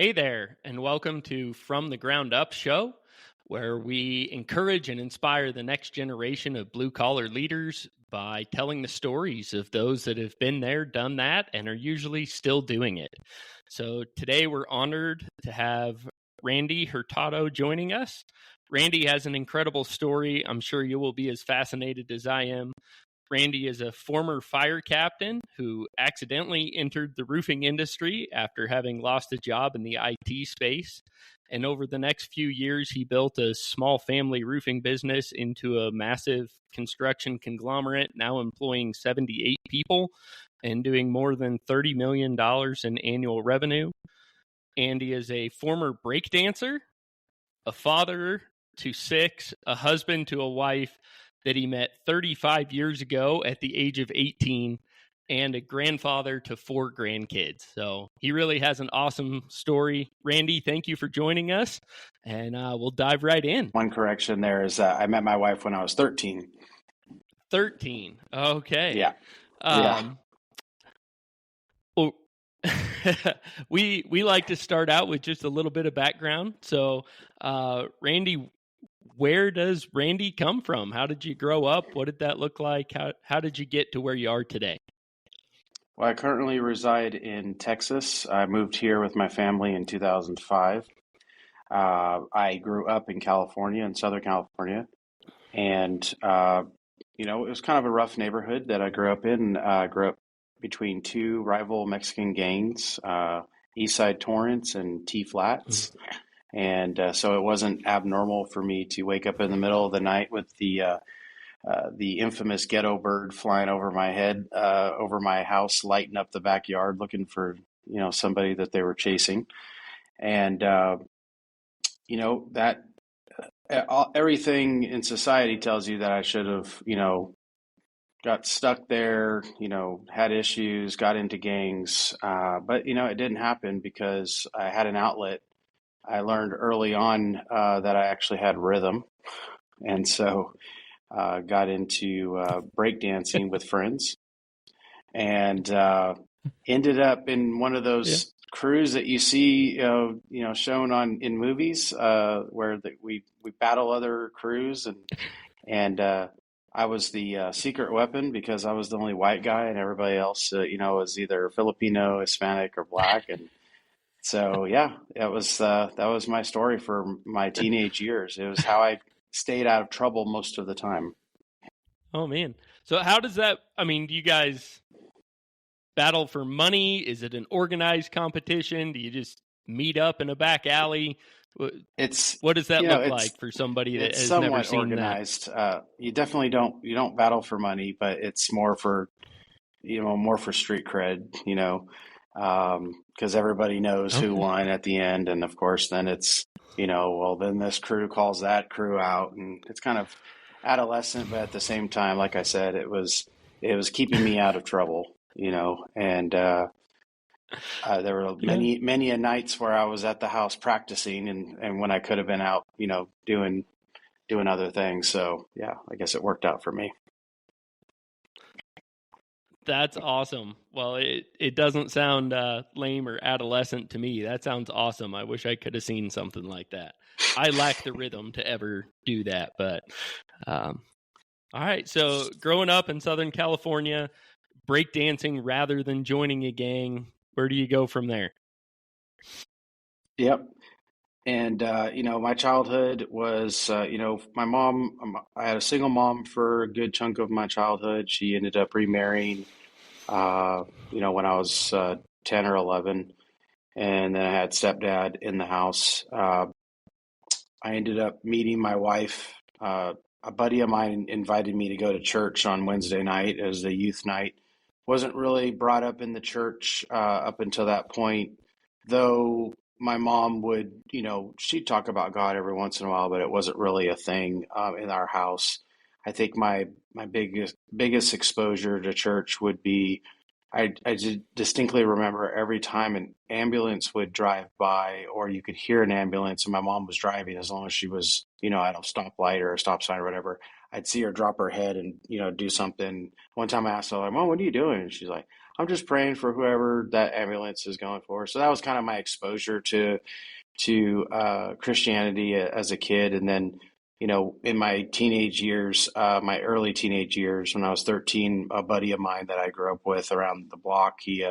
Hey there, and welcome to From the Ground Up show, where we encourage and inspire the next generation of blue-collar leaders by telling the stories of those that have been there, done that, and are usually still doing it. So today we're honored to have Randy Hurtado joining us. Randy has an incredible story. I'm sure you will be as fascinated as I am. Randy is a former fire captain who accidentally entered the roofing industry after having lost a job in the IT space. And over the next few years, he built a small family roofing business into a massive construction conglomerate, now employing 78 people and doing more than $30 million in annual revenue. Andy is a former breakdancer, a father to 6, a husband to a wife that he met 35 years ago at the age of 18, and a grandfather to 4 grandkids. So he really has an awesome story. Randy, thank you for joining us, and we'll dive right in. One correction there is I met my wife when I was 13. 13. Okay. Yeah. Well, we like to start out with just a little bit of background. So, Randy, where does Randy come from? How did you grow up? What did that look like? How did you get to where you are today? Well, I currently reside in Texas. I moved here with my family in 2005. I grew up in California, in Southern California. And, it was kind of a rough neighborhood that I grew up in. I grew up between 2 rival Mexican gangs, Eastside Torrance and T Flats. And so it wasn't abnormal for me to wake up in the middle of the night with the infamous Ghetto bird flying over my head, over my house, lighting up the backyard, looking for, somebody that they were chasing. And, that everything in society tells you that I should have, got stuck there, had issues, got into gangs. But, it didn't happen because I had an outlet. I learned early on that I actually had rhythm. And so got into breakdancing with friends and ended up in one of those crews that you see, shown in movies where we battle other crews. And I was the secret weapon because I was the only white guy and everybody else, was either Filipino, Hispanic, or black. And so, that was my story for my teenage years. It was how I stayed out of trouble most of the time. Oh, man. So how does that, do you guys battle for money? Is it an organized competition? Do you just meet up in a back alley? What does that look like for somebody that has never seen organized. That? You definitely you don't battle for money, but it's more for street cred, because everybody knows who won at the end. And of course, then it's, then this crew calls that crew out, and it's kind of adolescent, but at the same time, like I said, it was keeping me out of trouble, and there were many a nights where I was at the house practicing and when I could have been out, doing other things. So I guess it worked out for me. That's awesome. Well, it doesn't sound lame or adolescent to me. That sounds awesome. I wish I could have seen something like that. I lack the rhythm to ever do that. But all right. So growing up in Southern California, breakdancing rather than joining a gang, where do you go from there? Yep. And, my childhood was, my mom, I had a single mom for a good chunk of my childhood. She ended up remarrying, when I was 10 or 11. And then I had stepdad in the house. I ended up meeting my wife. A buddy of mine invited me to go to church on Wednesday night as the youth night. Wasn't really brought up in the church up until that point, though. My mom would, she'd talk about God every once in a while, but it wasn't really a thing in our house. I think my biggest exposure to church would be, I distinctly remember every time an ambulance would drive by, or you could hear an ambulance, and my mom was driving, as long as she was, at a stoplight or a stop sign or whatever, I'd see her drop her head and, do something. One time I asked her, like, Mom, what are you doing? And she's like, I'm just praying for whoever that ambulance is going for. So that was kind of my exposure to Christianity as a kid. And then, in my teenage years, my early teenage years, when I was 13, a buddy of mine that I grew up with around the block, he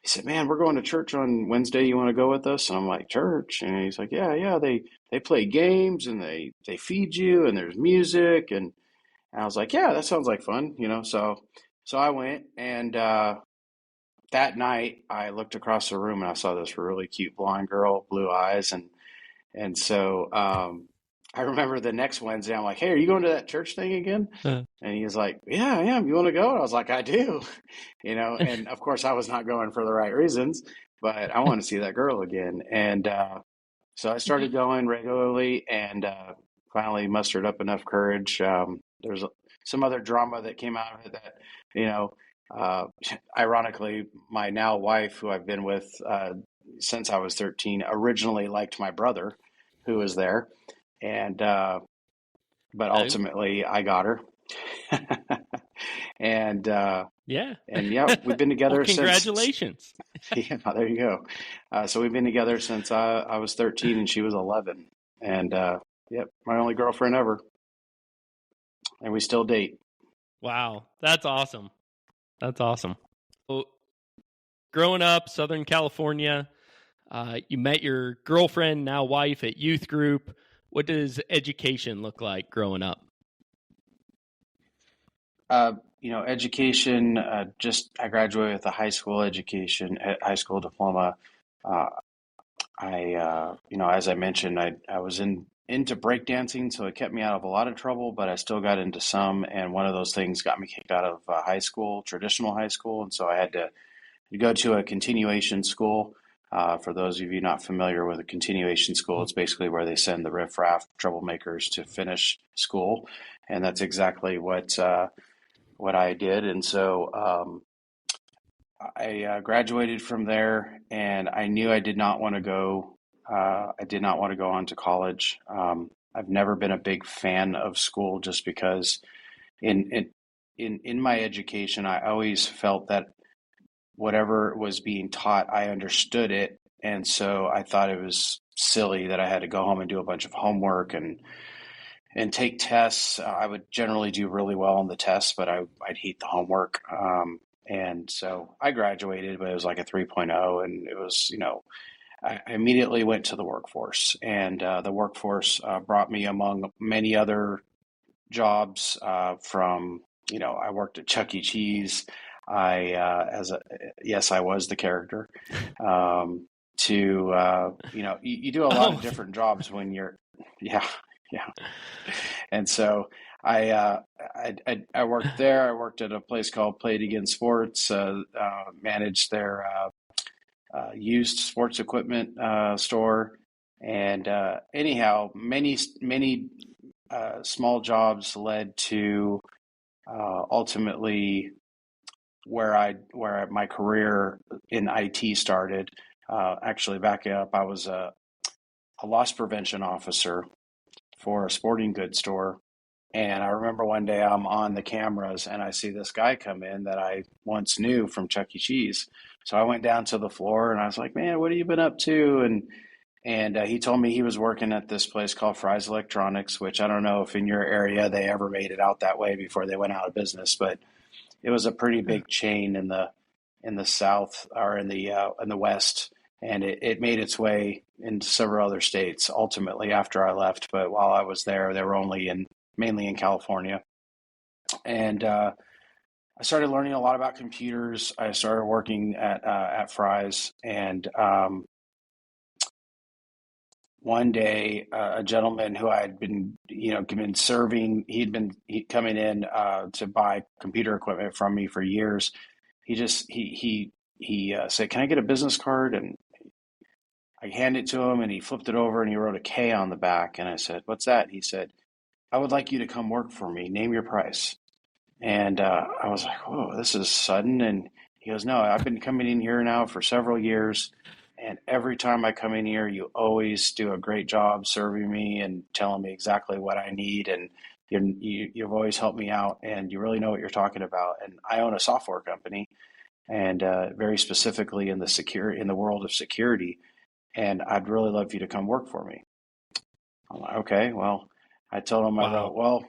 said, "Man, we're going to church on Wednesday. You want to go with us?" And I'm like, "Church?" And he's like, "Yeah, yeah. They play games and they feed you and there's music." And I was like, "Yeah, that sounds like fun." So I went, and that night I looked across the room and I saw this really cute blonde girl, blue eyes, and so I remember the next Wednesday I'm like, "Hey, are you going to that church thing again?" Uh, And he was like, "Yeah, I am. You want to go?" And I was like, "I do." And of course I was not going for the right reasons, but I want to see that girl again. And so I started going regularly, and finally mustered up enough courage. There's some other drama that came out of it that, you know, uh, ironically, my now wife, who I've been with since I was 13, originally liked my brother, who was there, and but oh, ultimately I got her, and yeah. and yeah, we've been Well, together since. congratulations. Yeah, there you go. So we've been together since I was 13 and she was 11, and yep, my only girlfriend ever, and we still date. Wow, that's awesome. That's awesome. So, growing up, Southern California, you met your girlfriend, now wife, at youth group. What does education look like growing up? Education. Just I graduated with a high school education, high school diploma. Uh, as I mentioned, I was into breakdancing, so it kept me out of a lot of trouble, but I still got into some. And one of those things got me kicked out of high school, traditional high school, and so I had to go to a continuation school. For those of you not familiar with a continuation school, it's basically where they send the riffraff troublemakers to finish school, and that's exactly what I did. And so I graduated from there, and I knew I did not want to go. I did not want to go on to college. I've never been a big fan of school, just because in in in my education, I always felt that whatever was being taught, I understood it, and so I thought it was silly that I had to go home and do a bunch of homework and take tests. I would generally do really well on the tests, but I'd hate the homework. And so I graduated, but it was like a 3.0, and it was, I immediately went to the workforce, and the workforce brought me among many other jobs I worked at Chuck E. Cheese. Yes, I was the character. You do a lot of Oh, different jobs when you're, yeah, yeah. And so I worked there. I worked at a place called Play It Again Sports, managed their used sports equipment store. And anyhow, many small jobs led to ultimately where my career in IT started. Actually, backing up, I was a loss prevention officer for a sporting goods store. And I remember one day I'm on the cameras and I see this guy come in that I once knew from Chuck E. Cheese. So I went down to the floor and I was like, "Man, what have you been up to?" And he told me he was working at this place called Fry's Electronics, which I don't know if in your area they ever made it out that way before they went out of business, but it was a pretty big chain in the South, or in the West, and it made its way into several other states ultimately after I left. But while I was there, they were mainly in California, and I started learning a lot about computers. I started working at Fry's, and one day a gentleman who I had been serving, he coming in to buy computer equipment from me for years. He said, "Can I get a business card?" And I handed it to him, and he flipped it over, and he wrote a K on the back. And I said, "What's that?" And he said, "I would like you to come work for me. Name your price." And I was like, "Whoa, this is sudden." And he goes, "No, I've been coming in here now for several years. And every time I come in here, you always do a great job serving me and telling me exactly what I need. And you've always helped me out, and you really know what you're talking about. And I own a software company. and very specifically in the world of security. And I'd really love for you to come work for me. I'm like, okay, well, I told him, I wrote, Wow. well,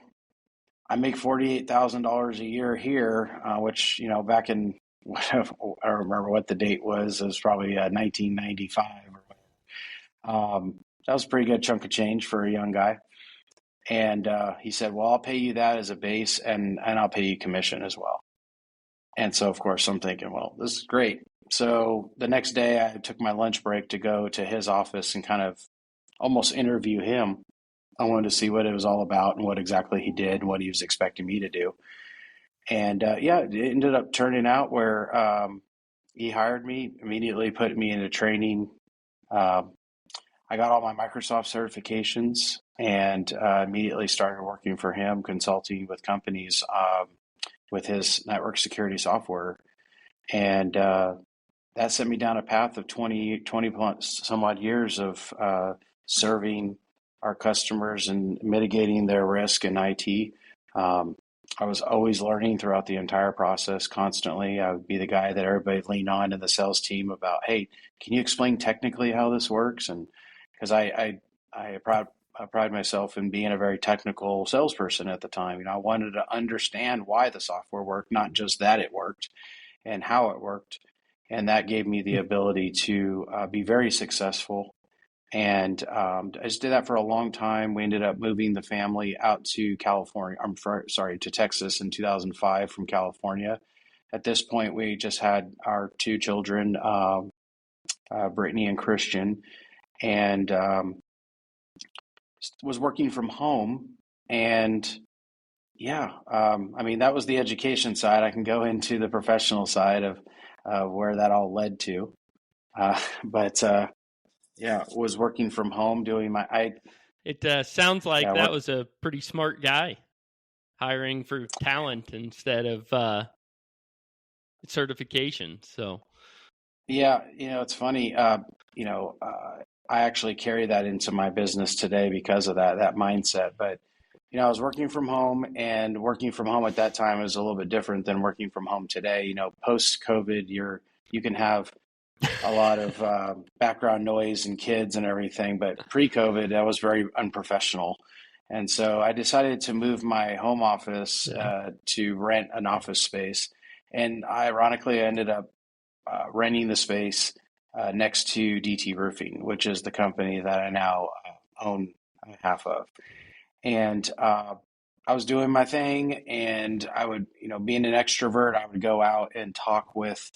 I make $48,000 a year here, which, back in, I don't remember what the date was. It was probably 1995 or whatever. That was a pretty good chunk of change for a young guy. And he said, well, I'll pay you that as a base, and I'll pay you commission as well. And so, of course, I'm thinking, well, this is great. So the next day I took my lunch break to go to his office and kind of almost interview him. I wanted to see what it was all about and what exactly he did and what he was expecting me to do. And yeah, it ended up turning out where he hired me, immediately put me into training. Um, I got all my Microsoft certifications and immediately started working for him, consulting with companies with his network security software. And that sent me down a path of 20 plus some odd years of serving our customers and mitigating their risk in IT. I was always learning throughout the entire process constantly. I would be the guy that everybody lean on in the sales team about, hey, can you explain technically how this works? And because I pride myself in being a very technical salesperson at the time. I wanted to understand why the software worked, not just that it worked and how it worked. And that gave me the ability to be very successful. And I just did that for a long time. We ended up moving the family out to California. To Texas in 2005 from California. At this point, we just had our two children, Brittany and Christian, and was working from home. And yeah, I mean, that was the education side. I can go into the professional side of where that all led to. But yeah, was working from home doing It sounds like yeah, that work. was a pretty smart guy hiring for talent instead of certification. So, Yeah, it's funny. I actually carry that into my business today because of that mindset. But I was working from home, and working from home at that time was a little bit different than working from home today. Post COVID, you can have a lot of background noise and kids and everything, but pre-COVID, that was very unprofessional. And so I decided to move my home office yeah. to rent an office space. And ironically, I ended up renting the space next to DT Roofing, which is the company that I now own half of. And I was doing my thing, and I would, being an extrovert, I would go out and talk with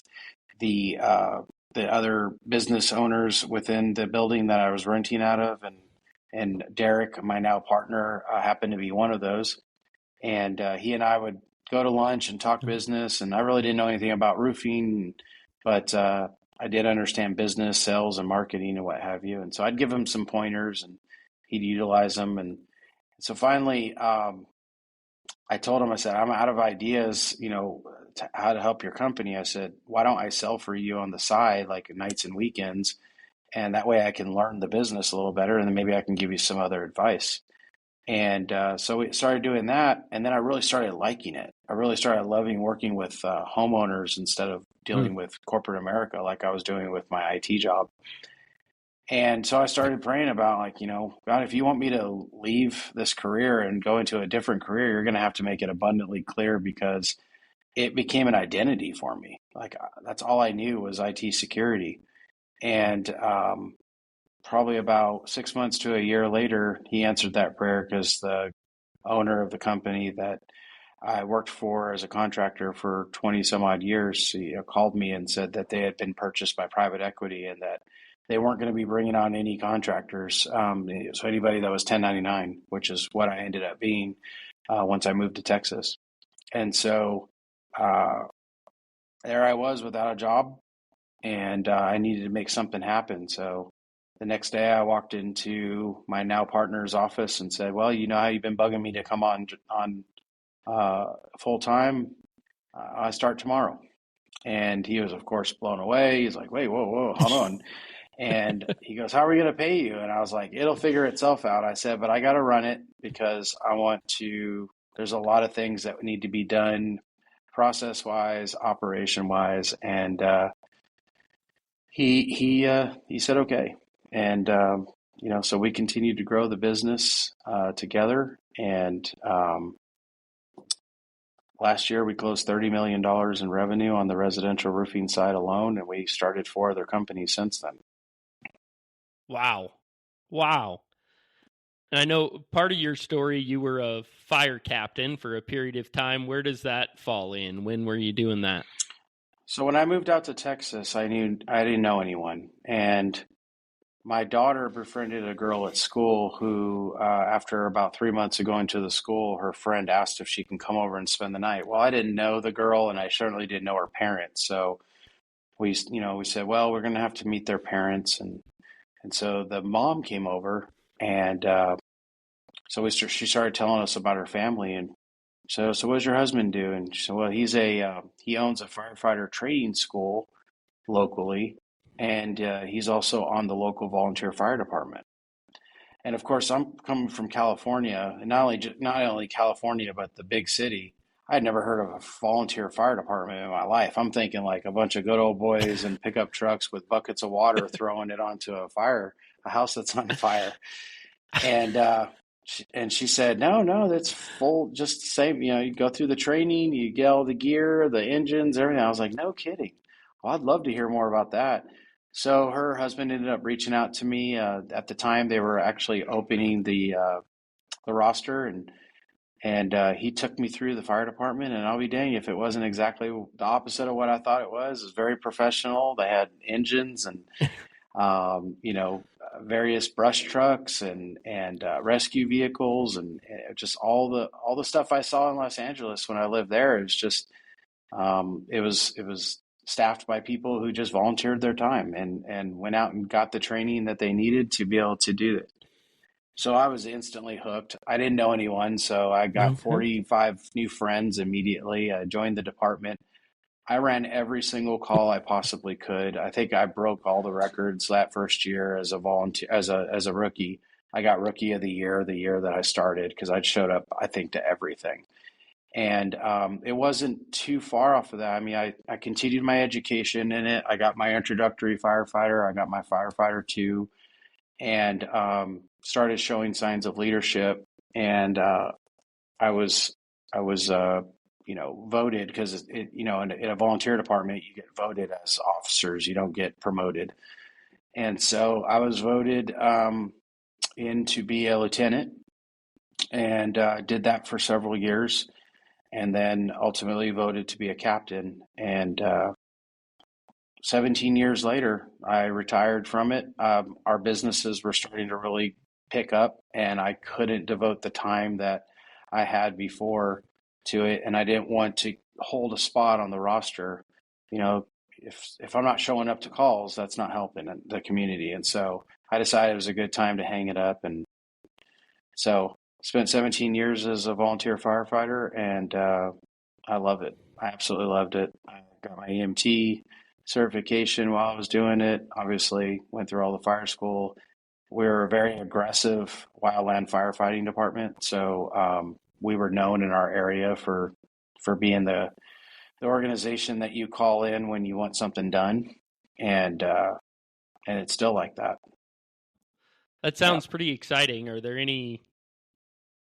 the other business owners within the building that I was renting out of, and Derek, my now partner, happened to be one of those. And he and I would go to lunch and talk business. And I really didn't know anything about roofing, but I did understand business, sales, and marketing and what have you. And so I'd give him some pointers, and he'd utilize them. And so finally, I told him, I said, I'm out of ideas, how to help your company. I said, why don't I sell for you on the side, like nights and weekends? And that way I can learn the business a little better, and then maybe I can give you some other advice. And so we started doing that. And then I really started liking it. I really started loving working with homeowners instead of dealing with corporate America like I was doing with my IT job. And so I started praying about, like, God, if you want me to leave this career and go into a different career, you're going to have to make it abundantly clear, because it became an identity for me. Like, that's all I knew was IT security. And probably about 6 months to a year later, he answered that prayer, because the owner of the company that I worked for as a contractor for 20 some odd years, he called me and said that they had been purchased by private equity, and that they weren't going to be bringing on any contractors. So anybody that was 1099, which is what I ended up being once I moved to Texas. And so there I was without a job, and I needed to make something happen. So the next day I walked into my now partner's office and said, well, how you've been bugging me to come on full time. I start tomorrow. And he was, of course, blown away. He's like, wait, whoa, hold on. And he goes, how are we going to pay you? And I was like, it'll figure itself out. I said, but I got to run it, because there's a lot of things that need to be done process wise, operation wise, and he said okay, and so we continued to grow the business together, and last year we closed $30 million in revenue on the residential roofing side alone, and we started 4 other companies since then. Wow. Wow. And I know part of your story, you were a fire captain for a period of time. Where does that fall in? When were you doing that? So when I moved out to Texas, I didn't know anyone, and my daughter befriended a girl at school who, after about 3 months of going to the school, her friend asked if she can come over and spend the night. Well, I didn't know the girl, and I certainly didn't know her parents, so we said, well, we're going to have to meet their parents, and so the mom came over, and she started telling us about her family, and so what does your husband do? And she said, well, he owns a firefighter training school locally, and he's also on the local volunteer fire department. And of course, I'm coming from California, and not only California, but the big city. I'd never heard of a volunteer fire department in my life. I'm thinking like a bunch of good old boys in pickup trucks with buckets of water throwing it onto a house that's on fire. And she said, no, that's full, just the same. You go through the training, you get all the gear, the engines, everything. I was like, no kidding. Well, I'd love to hear more about that. So her husband ended up reaching out to me. At the time, they were actually opening the roster, and he took me through the fire department. And I'll be dang if it wasn't exactly the opposite of what I thought it was. It was very professional. They had engines and various brush trucks and rescue vehicles and just all the stuff I saw in Los Angeles when I lived there. It was just it was staffed by people who just volunteered their time and went out and got the training that they needed to be able to do it. So I was instantly hooked. I didn't know anyone, so I got 45 new friends immediately. I joined the department. I ran every single call I possibly could. I think I broke all the records that first year as a volunteer, as a rookie. I got Rookie of the year that I started because I'd showed up, I think, to everything. And it wasn't too far off of that. I mean, I continued my education in it. I got my introductory firefighter. I got my firefighter 2, and started showing signs of leadership. And I was voted because in a volunteer department, you get voted as officers, you don't get promoted. And so I was voted in to be a lieutenant, and did that for several years, and then ultimately voted to be a captain. And 17 years later, I retired from it. Our businesses were starting to really pick up, and I couldn't devote the time that I had before to it, and I didn't want to hold a spot on the roster. If I'm not showing up to calls, that's not helping the community. And so I decided it was a good time to hang it up. And so spent 17 years as a volunteer firefighter, and I love it. I absolutely loved it. I got my EMT certification while I was doing it. Obviously, went through all the fire school. We're a very aggressive wildland firefighting department, so we were known in our area for being the organization that you call in when you want something done, and it's still like that. That sounds pretty exciting. Are there any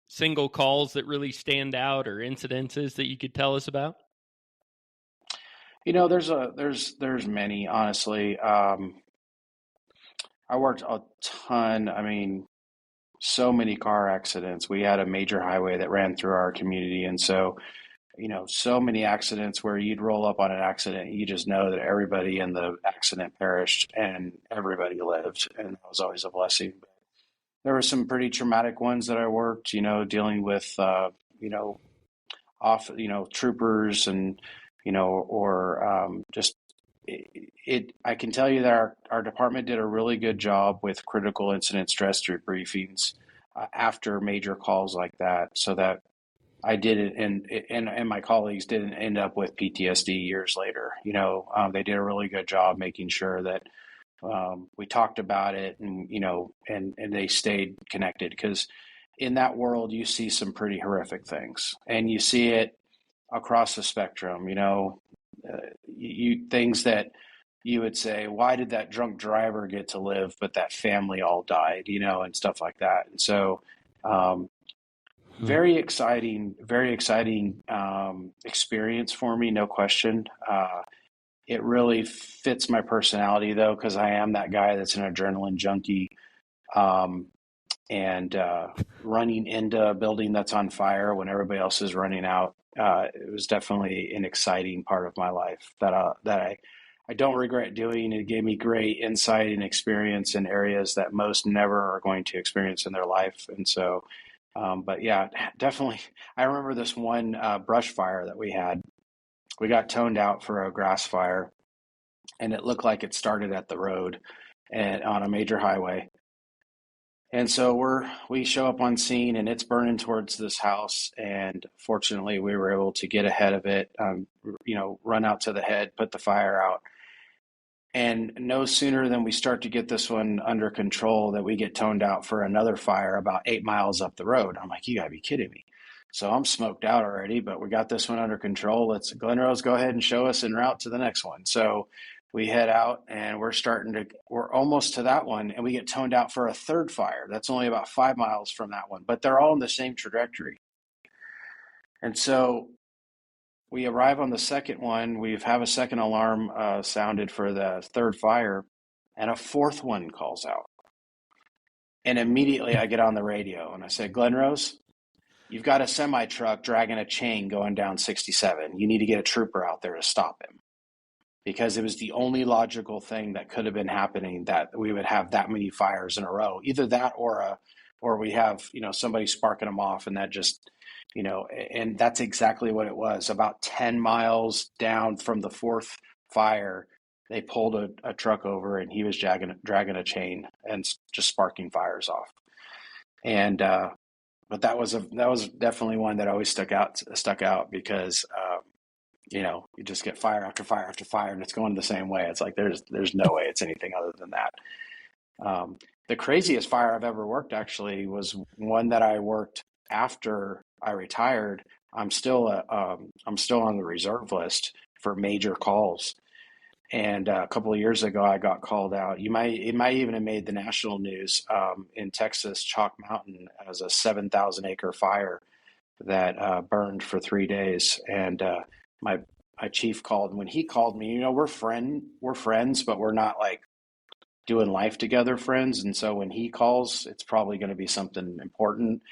single calls that really stand out or incidences that you could tell us about? There's many, honestly. I worked a ton. I mean, so many car accidents. We had a major highway that ran through our community, and so so many accidents where you'd roll up on an accident, you just know that everybody in the accident perished and everybody lived, and that was always a blessing. There were some pretty traumatic ones that I worked, dealing with troopers and or just I can tell you that our department did a really good job with critical incident stress debriefings after major calls like that, so that I didn't, and my colleagues didn't end up with PTSD years later. They did a really good job making sure that we talked about it, and and they stayed connected, because in that world you see some pretty horrific things, and you see it across the spectrum, things that you would say, why did that drunk driver get to live, but that family all died, and stuff like that. And so, very exciting experience for me, no question. It really fits my personality though, because I am that guy that's an adrenaline junkie. Um, and running into a building that's on fire when everybody else is running out, it was definitely an exciting part of my life that I don't regret doing. It gave me great insight and experience in areas that most never are going to experience in their life. And so, but yeah, definitely. I remember this one brush fire that we had. We got toned out for a grass fire, and it looked like it started at the road and on a major highway. And so we show up on scene, and it's burning towards this house. And fortunately, we were able to get ahead of it, run out to the head, put the fire out. And no sooner than we start to get this one under control that we get toned out for another fire about 8 miles up the road. I'm like, you gotta be kidding me. So I'm smoked out already, but we got this one under control. Let's, Glen Rose, go ahead and show us en route to the next one. So we head out, and we're almost to that one, and we get toned out for a third fire. That's only about 5 miles from that one, but they're all in the same trajectory. And so we arrive on the second one. We have a second alarm sounded for the third fire, and a fourth one calls out. And immediately I get on the radio and I say, Glen Rose, you've got a semi truck dragging a chain going down 67. You need to get a trooper out there to stop him. Because it was the only logical thing that could have been happening, that we would have that many fires in a row. Either that or we have, somebody sparking them off, and that just, and that's exactly what it was. About 10 miles down from the fourth fire, they pulled a truck over, and he was dragging a chain and just sparking fires off. And but that was definitely one that always stuck out because you just get fire after fire after fire, and it's going the same way. It's like there's no way it's anything other than that. The craziest fire I've ever worked actually was one that I worked after I retired. I'm still on the reserve list for major calls. And a couple of years ago, I got called out. It might even have made the national news in Texas, Chalk Mountain, as a 7,000 acre fire that burned for 3 days. And my chief called, and when he called me, we're friends, but we're not like doing life together friends. And so when he calls, it's probably going to be something important.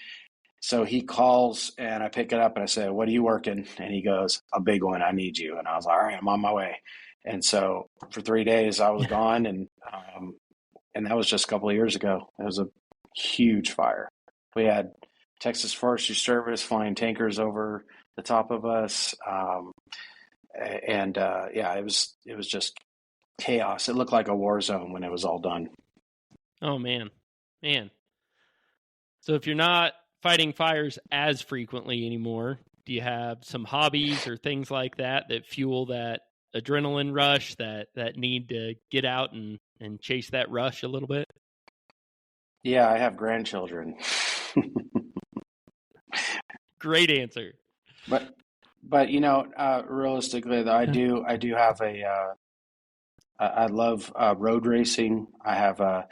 So he calls, and I pick it up, and I say, what are you working? And he goes, a big one. I need you. And I was like, all right, I'm on my way. And so for 3 days I was gone, and that was just a couple of years ago. It was a huge fire. We had Texas Forestry Service flying tankers over the top of us. It was just chaos. It looked like a war zone when it was all done. Oh, man. So if you're not fighting fires as frequently anymore, do you have some hobbies or things like that fuel that adrenaline rush, that need to get out and chase that rush a little bit? Yeah, I have grandchildren. Great answer. But realistically, though, I do have I love road racing. I have a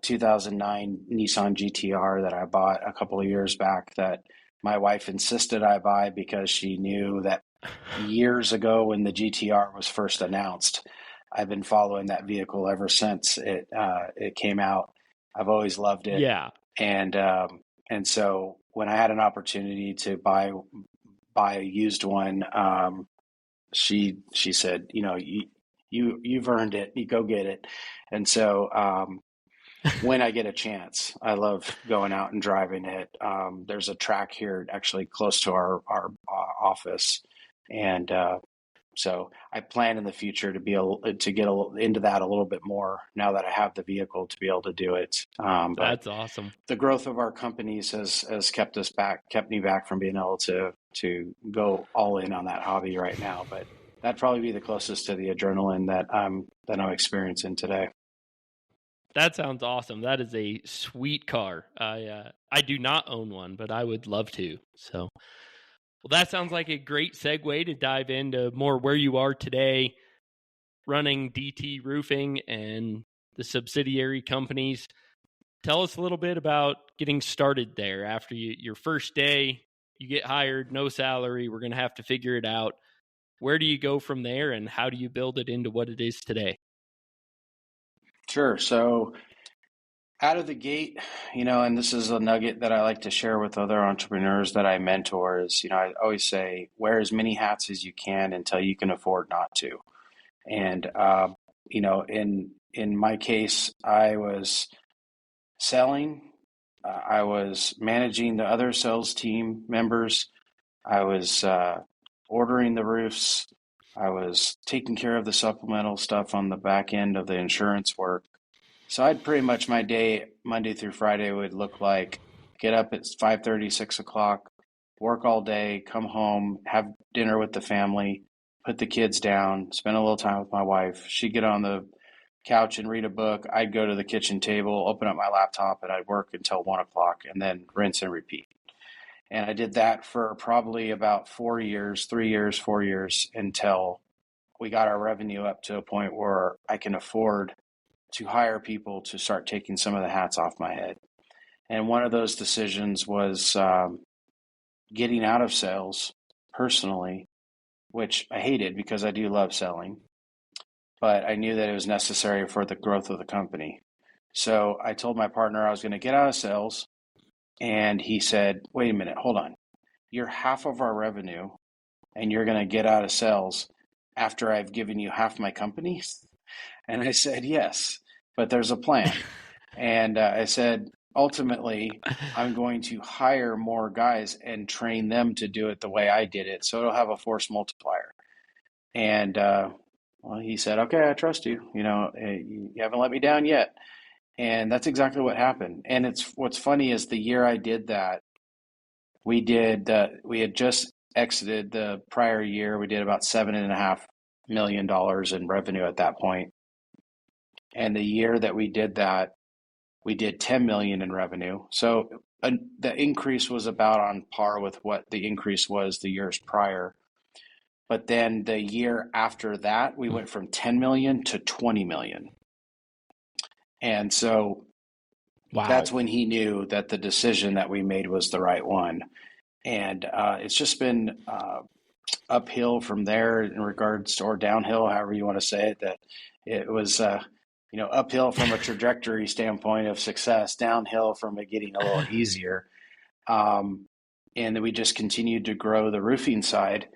2009 Nissan GTR that I bought a couple of years back that my wife insisted I buy because she knew that years ago when the GTR was first announced, I've been following that vehicle ever since it came out. I've always loved it. Yeah. And so when I had an opportunity to buy a used one, she said, you've earned it. You go get it. And so when I get a chance, I love going out and driving it. There's a track here actually close to our office, and so I plan in the future to get into that a little bit more now that I have the vehicle to be able to do it. That's awesome. The growth of our companies has kept me back from being able to go all in on that hobby right now. But that'd probably be the closest to the adrenaline that I'm experiencing today. That sounds awesome. That is a sweet car. I do not own one, but I would love to. So Well, that sounds like a great segue to dive into more where you are today, running DT Roofing and the subsidiary companies. Tell us a little bit about getting started there. After your first day, you get hired, no salary, we're going to have to figure it out. Where do you go from there, and how do you build it into what it is today? Sure. So out of the gate, and this is a nugget that I like to share with other entrepreneurs that I mentor is, I always say, wear as many hats as you can until you can afford not to. And, in my case, I was selling, I was managing the other sales team members, I was ordering the roofs, I was taking care of the supplemental stuff on the back end of the insurance work. So I'd pretty much my day, Monday through Friday, would look like get up at 5:30, 6 o'clock, work all day, come home, have dinner with the family, put the kids down, spend a little time with my wife. She'd get on the couch and read a book. I'd go to the kitchen table, open up my laptop, and I'd work until 1 o'clock and then rinse and repeat. And I did that for probably about 4 years, 3 years, 4 years, until we got our revenue up to a point where I can afford to hire people to start taking some of the hats off my head. And one of those decisions was getting out of sales personally, which I hated because I do love selling, but I knew that it was necessary for the growth of the company. So I told my partner I was going to get out of sales, and he said, wait a minute, hold on. You're half of our revenue, and you're going to get out of sales after I've given you half my company? And I said, yes, but there's a plan. And I said, ultimately, I'm going to hire more guys and train them to do it the way I did it. So it'll have a force multiplier. And well, he said, okay, I trust you. You haven't let me down yet. And that's exactly what happened. And what's funny is the year I did that, we had just exited the prior year. We did about $7.5 million in revenue at that point. And the year that we did that, we did 10 million in revenue. So the increase was about on par with what the increase was the years prior. But then the year after that, we went from 10 million to 20 million. And so that's when he knew that the decision that we made was the right one. And it's just been uphill from there in regards to, or downhill, however you want to say it, that it was, uphill from a trajectory standpoint of success, downhill from it getting a little easier. And then we just continued to grow the roofing side.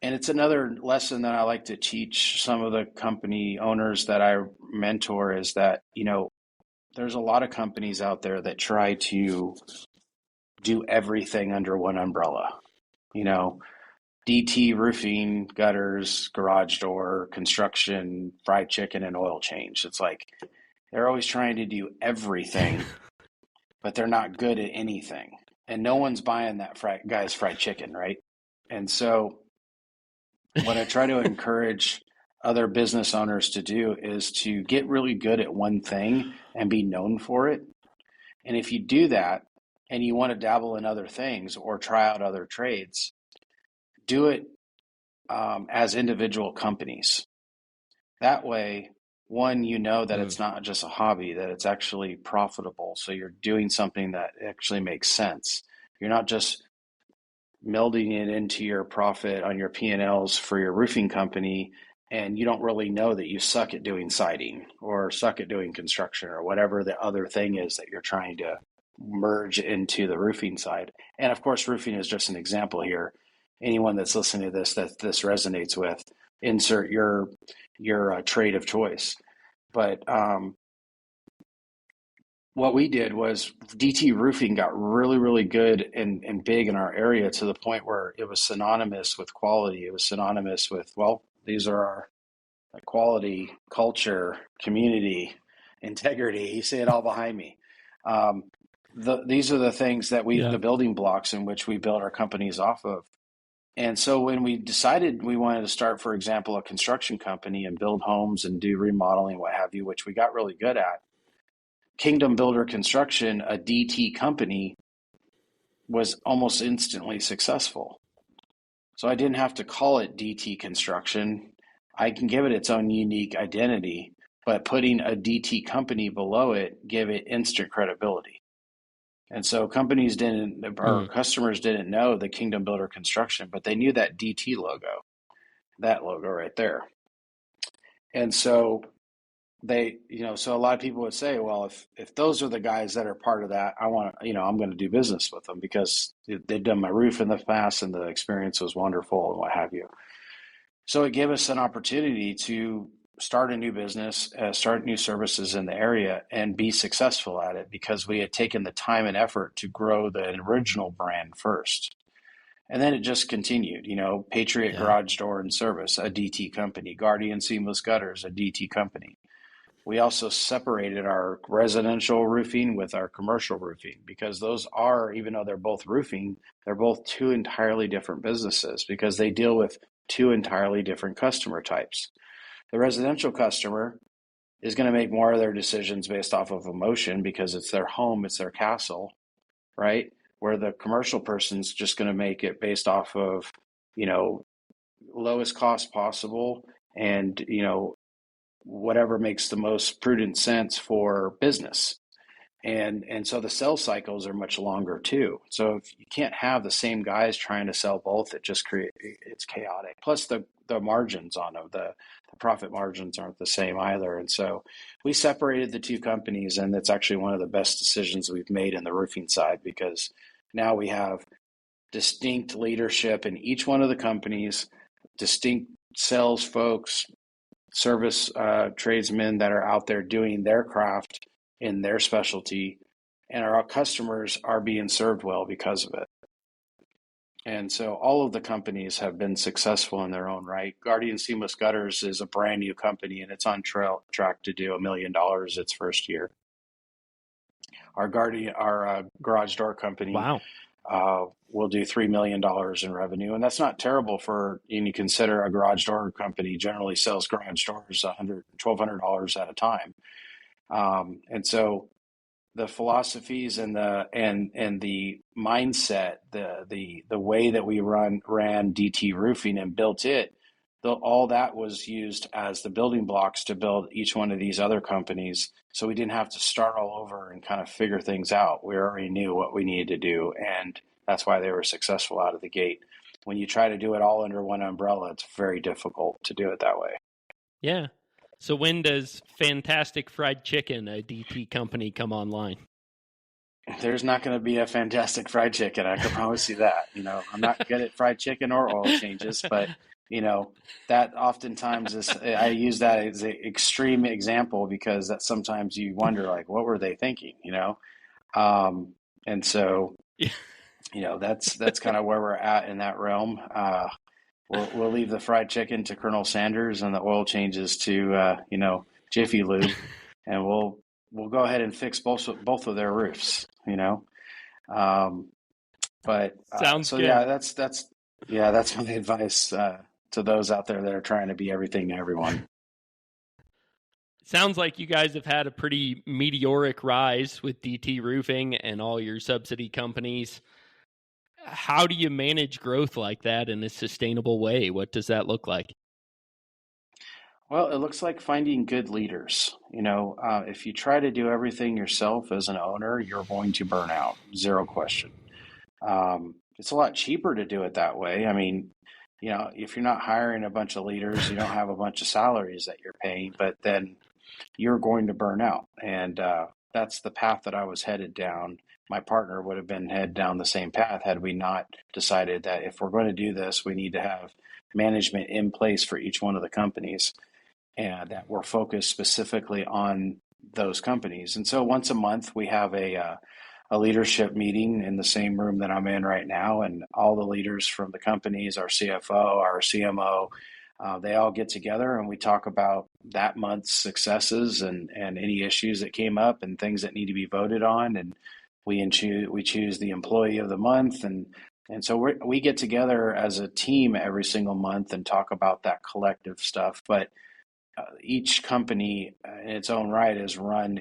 And it's another lesson that I like to teach some of the company owners that I mentor is that, there's a lot of companies out there that try to do everything under one umbrella. DT roofing, gutters, garage door, construction, fried chicken, and oil change. It's like they're always trying to do everything, but they're not good at anything. And no one's buying that guy's fried chicken, right? And so what I try to encourage other business owners to do is to get really good at one thing and be known for it. And if you do that and you want to dabble in other things or try out other trades, do it as individual companies. That way, one, that it's not just a hobby, that it's actually profitable. So you're doing something that actually makes sense. You're not just melding it into your profit on your P&Ls for your roofing company, and you don't really know that you suck at doing siding or suck at doing construction or whatever the other thing is that you're trying to merge into the roofing side. And of course, roofing is just an example here. Anyone that's listening to this, that this resonates with, insert your trade of choice. But what we did was DT roofing got really, really good and big in our area to the point where it was synonymous with quality. It was synonymous with, well, these are our quality, culture, community, integrity. You see it all behind me. These are the things that the building blocks in which we build our companies off of. And so when we decided we wanted to start, for example, a construction company and build homes and do remodeling, what have you, which we got really good at, Kingdom Builder Construction, a DT company, was almost instantly successful. So I didn't have to call it DT Construction. I can give it its own unique identity, but putting a DT company below it gave it instant credibility. And so companies didn't, or Mm, customers didn't know the Kingdom Builder Construction, but they knew that DT logo, that logo right there. And so so a lot of people would say, well, if those are the guys that are part of that, I'm going to do business with them because they've done my roof in the past and the experience was wonderful and what have you. So it gave us an opportunity to start a new business, start new services in the area, and be successful at it because we had taken the time and effort to grow the original brand first. And then it just continued, Patriot yeah. Garage Door and Service, a DT company, Guardian Seamless Gutters, a DT company. We also separated our residential roofing with our commercial roofing because those are, even though they're both roofing, they're both two entirely different businesses because they deal with two entirely different customer types. The residential customer is going to make more of their decisions based off of emotion because it's their home, it's their castle, right? Where the commercial person's just going to make it based off of, lowest cost possible and, whatever makes the most prudent sense for business. And so the sales cycles are much longer too. So if you can't have the same guys trying to sell both, it's chaotic. Plus the margins on them, the profit margins aren't the same either. And so we separated the two companies, and that's actually one of the best decisions we've made in the roofing side because now we have distinct leadership in each one of the companies, distinct sales folks, service tradesmen that are out there doing their craft in their specialty, and our customers are being served well because of it. And so all of the companies have been successful in their own right. Guardian Seamless Gutters is a brand new company, and it's on track to do $1 million its first year. Our garage door company Wow. will do $3 million in revenue. And that's not terrible and you consider a garage door company generally sells garage doors $1,200 at a time. And so the philosophies and the mindset, the way that we ran DT Roofing and built it, all that was used as the building blocks to build each one of these other companies. So we didn't have to start all over and kind of figure things out. We already knew what we needed to do, and that's why they were successful out of the gate. When you try to do it all under one umbrella, it's very difficult to do it that way. Yeah. So when does Fantastic Fried Chicken, a DT company, come online? There's not going to be a Fantastic Fried Chicken. I can promise you that. I'm not good at fried chicken or oil changes, but that oftentimes I use that as an extreme example because that sometimes you wonder, like, what were they thinking, and so, that's kind of where we're at in that realm. We'll leave the fried chicken to Colonel Sanders and the oil changes to, Jiffy Lube, and we'll go ahead and fix both of their roofs, but Sounds so good. yeah, that's my advice to those out there that are trying to be everything to everyone. Sounds like you guys have had a pretty meteoric rise with DT Roofing and all your subsidy companies. How do you manage growth like that in a sustainable way? What does that look like? Well, it looks like finding good leaders. If you try to do everything yourself as an owner, you're going to burn out, zero question. It's a lot cheaper to do it that way. I mean, if you're not hiring a bunch of leaders, you don't have a bunch of salaries that you're paying, but then you're going to burn out. And that's the path that I was headed down. My partner would have been headed down the same path had we not decided that if we're going to do this, we need to have management in place for each one of the companies and that we're focused specifically on those companies. And so once a month, we have a leadership meeting in the same room that I'm in right now, and all the leaders from the companies, our CFO, our CMO, they all get together and we talk about that month's successes and any issues that came up and things that need to be voted on. And we choose the employee of the month. And so we get together as a team every single month and talk about that collective stuff. But each company in its own right is run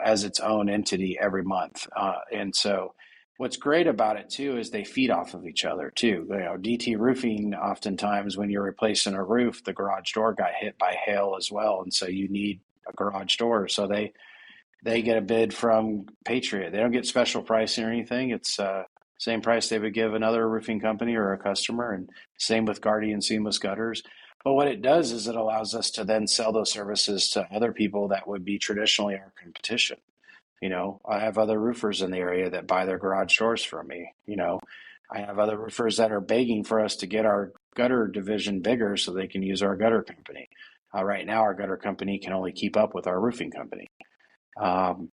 as its own entity every month. And so what's great about it too is they feed off of each other too. DT roofing, oftentimes when you're replacing a roof, the garage door got hit by hail as well, and so you need a garage door. So they get a bid from Patriot. They don't get special pricing or anything. It's same price they would give another roofing company or a customer, and same with Guardian seamless gutters. But what it does is it allows us to then sell those services to other people that would be traditionally our competition. I have other roofers in the area that buy their garage doors from me. I have other roofers that are begging for us to get our gutter division bigger so they can use our gutter company. Right now, our gutter company can only keep up with our roofing company. And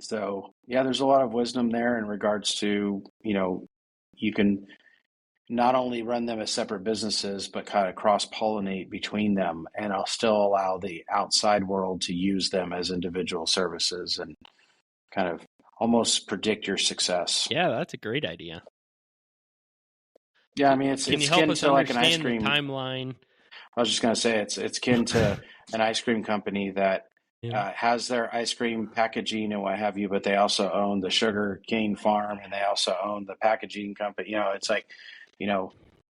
so, yeah, there's a lot of wisdom there in regards to, you can not only run them as separate businesses, but kind of cross-pollinate between them, and I'll still allow the outside world to use them as individual services and kind of almost predict your success. Yeah, that's a great idea. Yeah, I mean, it's kin to like an ice cream timeline. I was just going to say it's kin to an ice cream company that has their ice cream packaging and what have you, but they also own the sugar cane farm and they also own the packaging company. It's like,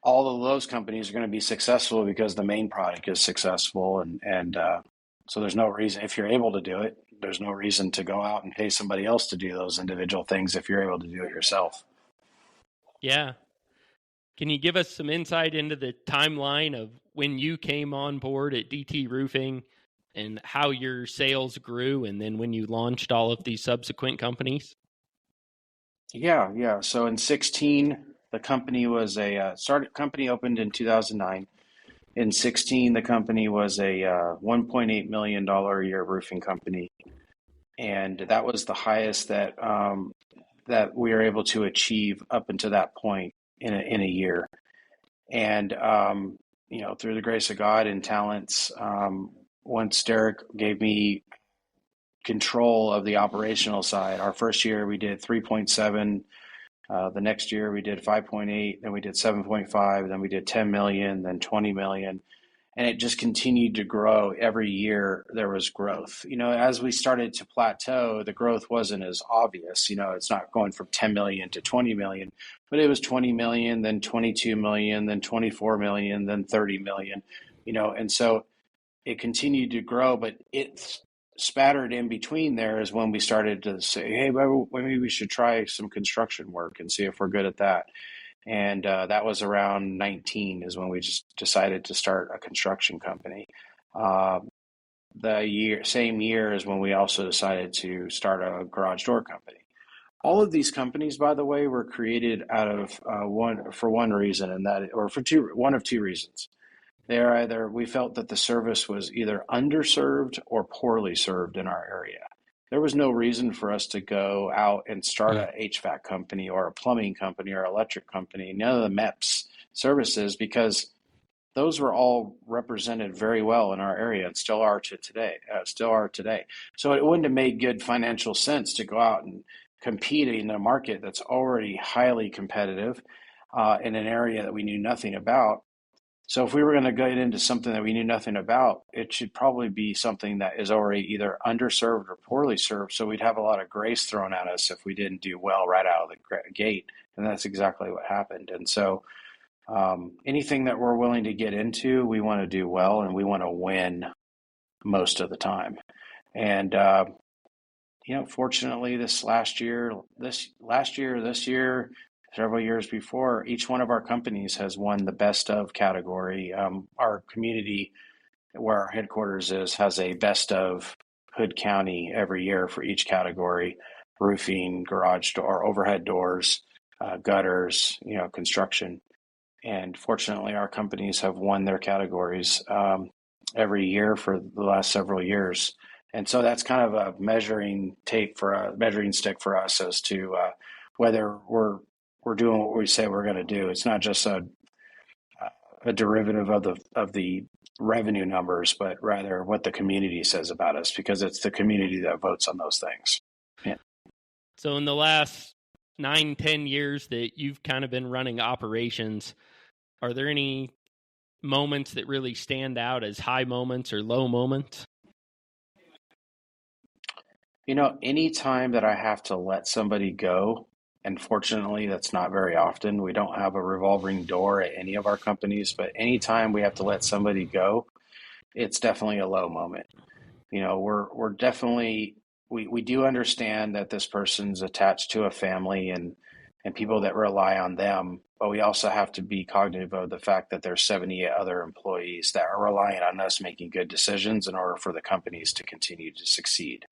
all of those companies are going to be successful because the main product is successful. And so there's no reason, if you're able to do it, there's no reason to go out and pay somebody else to do those individual things if you're able to do it yourself. Yeah. Can you give us some insight into the timeline of when you came on board at DT Roofing and how your sales grew, and then when you launched all of these subsequent companies? Yeah. So in 2016, the company was company opened in 2009. In 2016, the company was a $1.8 million a year roofing company, and that was the highest that we were able to achieve up until that point in a year. And through the grace of God and talents, once Erick gave me control of the operational side, our first year we did 3.7. The next year we did 5.8, then we did 7.5, then we did 10 million, then 20 million. And it just continued to grow. Every year there was growth. As we started to plateau, the growth wasn't as obvious. It's not going from 10 million to 20 million, but it was 20 million, then 22 million, then 24 million, then 30 million, and so it continued to grow, but it's spattered in between there is when we started to say, hey, maybe we should try some construction work and see if we're good at that. And that was around 19 is when we just decided to start a construction company. Same year is when we also decided to start a garage door company. All of these companies, by the way, were created out of one reason, one of two reasons. We felt that the service was either underserved or poorly served in our area. There was no reason for us to go out and start an HVAC company or a plumbing company or electric company, none of the MEPS services, because those were all represented very well in our area and still are today. So it wouldn't have made good financial sense to go out and compete in a market that's already highly competitive in an area that we knew nothing about. So if we were going to get into something that we knew nothing about, it should probably be something that is already either underserved or poorly served. So we'd have a lot of grace thrown at us if we didn't do well right out of the gate. And that's exactly what happened. And so anything that we're willing to get into, we want to do well and we want to win most of the time. And, fortunately this year, several years before, each one of our companies has won the best of category. Our community, where our headquarters is, has a best of Hood County every year for each category: roofing, garage door, overhead doors, gutters, construction. And fortunately, our companies have won their categories every year for the last several years. And so that's kind of a measuring stick for us as to whether we're doing what we say we're going to do. It's not just a derivative of the revenue numbers, but rather what the community says about us, because it's the community that votes on those things. Yeah. So in the last 9-10 years that you've kind of been running operations, are there any moments that really stand out as high moments or low moments? Any time that I have to let somebody go And fortunately, that's not very often. We don't have a revolving door at any of our companies, but anytime we have to let somebody go, it's definitely a low moment. We're definitely we do understand that this person's attached to a family and people that rely on them, but we also have to be cognitive of the fact that there's 78 other employees that are relying on us making good decisions in order for the companies to continue to succeed.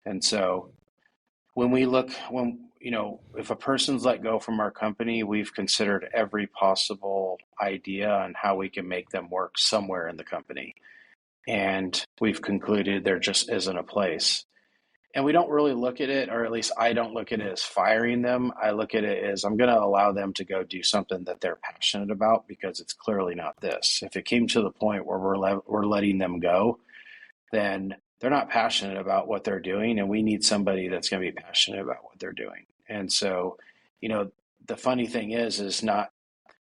And so if a person's let go from our company, we've considered every possible idea on how we can make them work somewhere in the company. And we've concluded there just isn't a place. And we don't really look at it, or at least I don't look at it as firing them. I look at it as I'm going to allow them to go do something that they're passionate about, because it's clearly not this. If it came to the point where we're letting them go, then they're not passionate about what they're doing, and we need somebody that's going to be passionate about what they're doing. And so, the funny thing is not,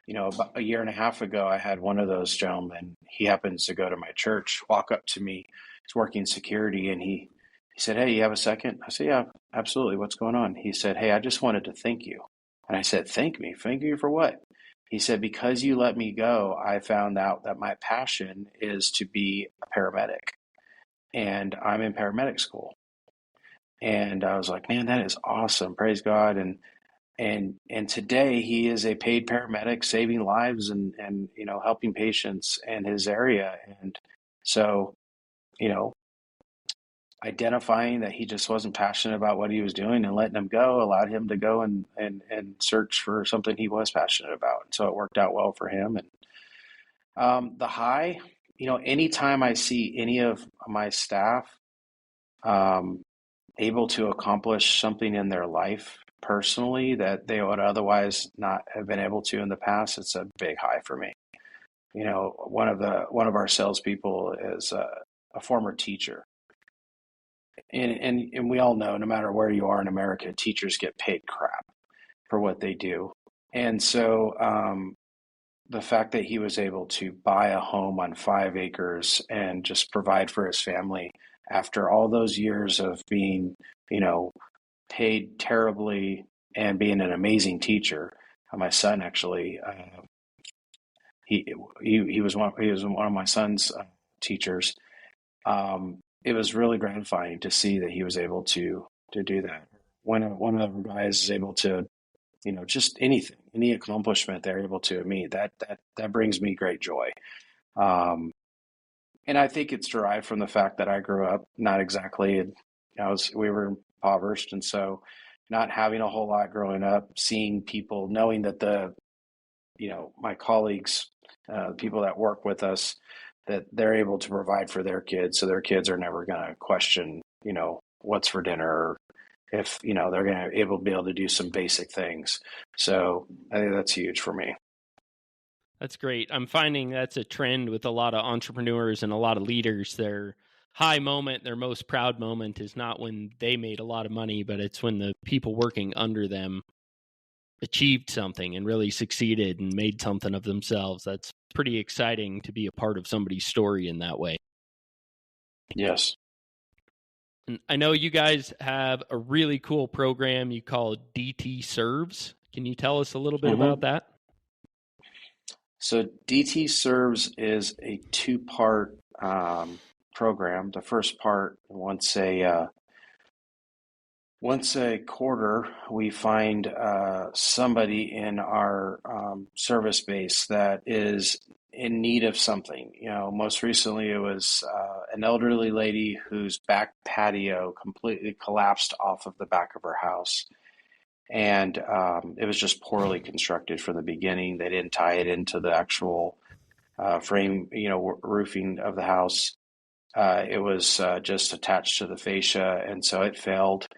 about a year and a half ago, I had one of those gentlemen. He happens to go to my church, walk up to me. He's working security, and he said, "Hey, you have a second?" I said, "Yeah, absolutely. What's going on?" He said, "Hey, I just wanted to thank you." And I said, "Thank me? Thank you for what?" He said, "Because you let me go, I found out that my passion is to be a paramedic. And I'm in paramedic school." And I was like, "Man, that is awesome. Praise God." And today he is a paid paramedic, saving lives and helping patients in his area. And so, you know, identifying that he just wasn't passionate about what he was doing and letting him go allowed him to go and search for something he was passionate about. And so it worked out well for him. And the high, anytime I see any of my staff um, able to accomplish something in their life personally that they would otherwise not have been able to in the past, it's a big high for me. One of our salespeople is a former teacher, and we all know, no matter where you are in America, teachers get paid crap for what they do. And so the fact that he was able to buy a home on 5 acres and just provide for his family after all those years of being, paid terribly and being an amazing teacher. My son actually, he was one of my son's teachers. It was really gratifying to see that he was able to do that. When one of the guys is able to, just anything, any accomplishment they're able to meet, that brings me great joy. And I think it's derived from the fact that I grew up not exactly, we were impoverished, and so not having a whole lot growing up, seeing people, knowing that my colleagues, people that work with us, that they're able to provide for their kids, so their kids are never going to question, what's for dinner, or if, they're going to be able to do some basic things. So I think that's huge for me. That's great. I'm finding that's a trend with a lot of entrepreneurs and a lot of leaders. Their high moment, their most proud moment is not when they made a lot of money, but it's when the people working under them achieved something and really succeeded and made something of themselves. That's pretty exciting to be a part of somebody's story in that way. Yes. And I know you guys have a really cool program you call DT Serves. Can you tell us a little bit about that? So DT Serves is a two-part program. The first part, once a quarter, we find somebody in our service base that is in need of something. Most recently it was an elderly lady whose back patio completely collapsed off of the back of her house. And it was just poorly constructed from the beginning. They didn't tie it into the actual frame, roofing of the house. It was just attached to the fascia, and so it failed.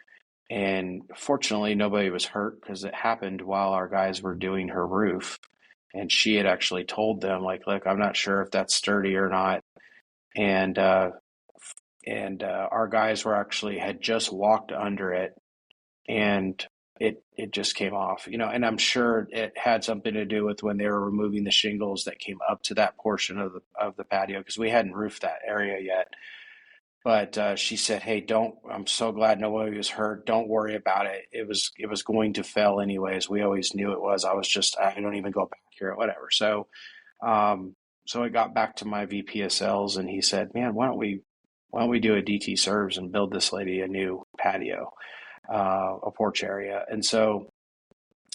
And fortunately, nobody was hurt because it happened while our guys were doing her roof. And she had actually told them, like, "Look, I'm not sure if that's sturdy or not." And our guys had just walked under it, and it just came off, and I'm sure it had something to do with when they were removing the shingles that came up to that portion of the patio, because we hadn't roofed that area yet. But she said, "Hey, don't. I'm so glad nobody was hurt. Don't worry about it. It was going to fail anyways. We always knew it was. I don't even go back here, whatever." Um, so I got back to my VP of sales, and he said, "Man, why don't we do a DT serves and build this lady a new patio, a porch area?" And so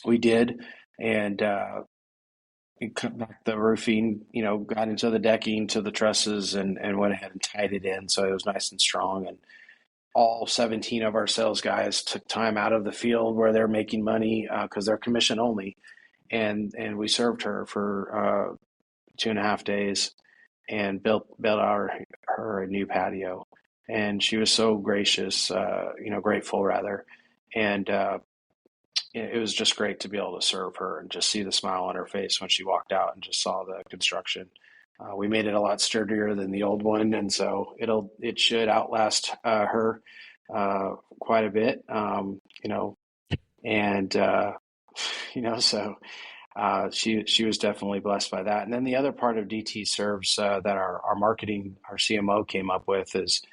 we did, and we cut back the roofing, got into the decking to the trusses, and went ahead and tied it in so it was nice and strong. And all 17 of our sales guys took time out of the field where they're making money because they're commission only, and we served her for 2.5 days and built her a new patio. And she was so gracious, grateful rather, and it was just great to be able to serve her and just see the smile on her face when she walked out and just saw the construction. We made it a lot sturdier than the old one, and so it should outlast her quite a bit, and so she was definitely blessed by that. And then the other part of DT serves that our marketing, our CMO came up with is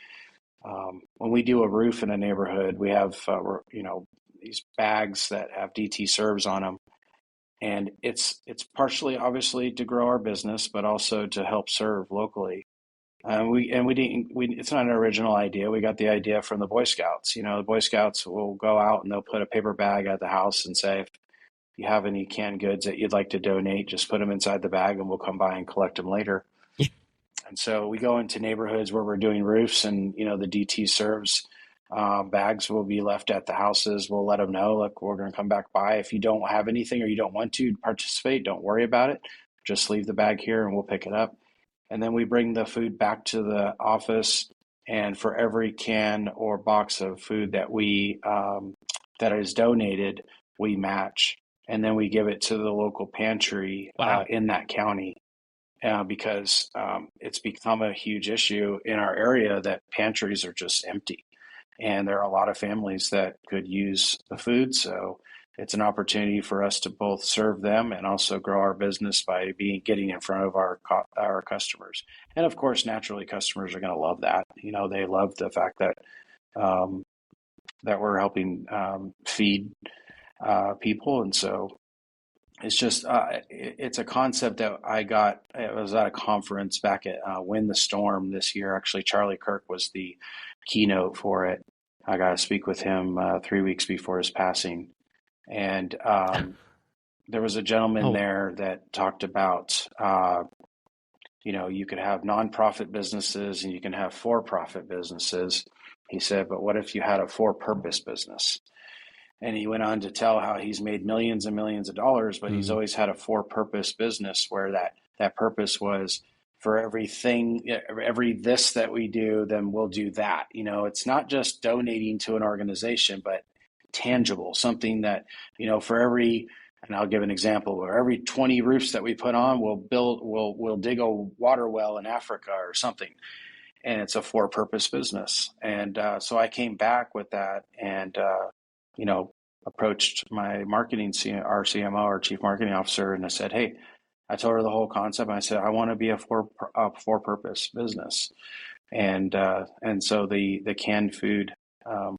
when we do a roof in a neighborhood, we have these bags that have DT serves on them, and it's partially obviously to grow our business, but also to help serve locally. It's not an original idea. We got the idea from the Boy Scouts. The Boy Scouts will go out and they'll put a paper bag at the house and say, if you have any canned goods that you'd like to donate, just put them inside the bag and we'll come by and collect them later. And so we go into neighborhoods where we're doing roofs, and the DT serves bags will be left at the houses. We'll let them know, look, we're going to come back by. If you don't have anything or you don't want to participate, don't worry about it. Just leave the bag here and we'll pick it up. And then we bring the food back to the office. And for every can or box of food that is donated, we match. And then we give it to the local pantry in that county. Because it's become a huge issue in our area that pantries are just empty. And there are a lot of families that could use the food. So it's an opportunity for us to both serve them and also grow our business by getting in front of our customers. And of course, naturally, customers are going to love that. They love the fact that we're helping feed people. And so it's just it's a concept that I got. I was at a conference back at Win the Storm this year. Actually, Charlie Kirk was the keynote for it. I got to speak with him 3 weeks before his passing, and there was a gentleman there that talked about you could have nonprofit businesses and you can have for-profit businesses. He said, but what if you had a for-purpose business? And he went on to tell how he's made millions and millions of dollars, but he's always had a for-purpose business where that purpose was for every this that we do, then we'll do that. It's not just donating to an organization, but tangible, something that, for every, and I'll give an example, where every 20 roofs that we put on, we'll dig a water well in Africa or something. And it's a for-purpose business. And so I came back with that and, approached my our CMO, our chief marketing officer, and I said, hey, I told her the whole concept. I said, I want to be a for-purpose business. And so the canned food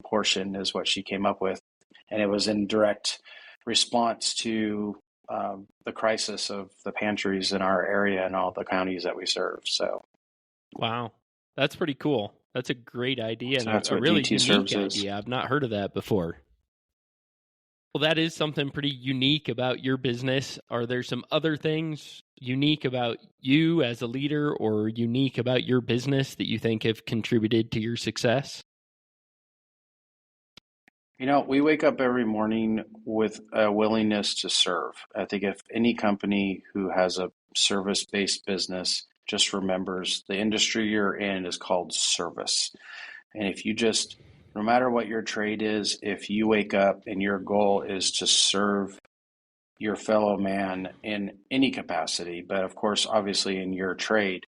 portion is what she came up with. And it was in direct response to the crisis of the pantries in our area and all the counties that we serve. So, wow, that's pretty cool. That's a great idea, so and that's a really DT unique idea. I've not heard of that before. Well, that is something pretty unique about your business. Are there some other things unique about you as a leader or unique about your business that you think have contributed to your success? We wake up every morning with a willingness to serve. I think if any company who has a service-based business just remembers the industry you're in is called service. And if you just, no matter what your trade is, if you wake up and your goal is to serve your fellow man in any capacity, but of course, obviously in your trade,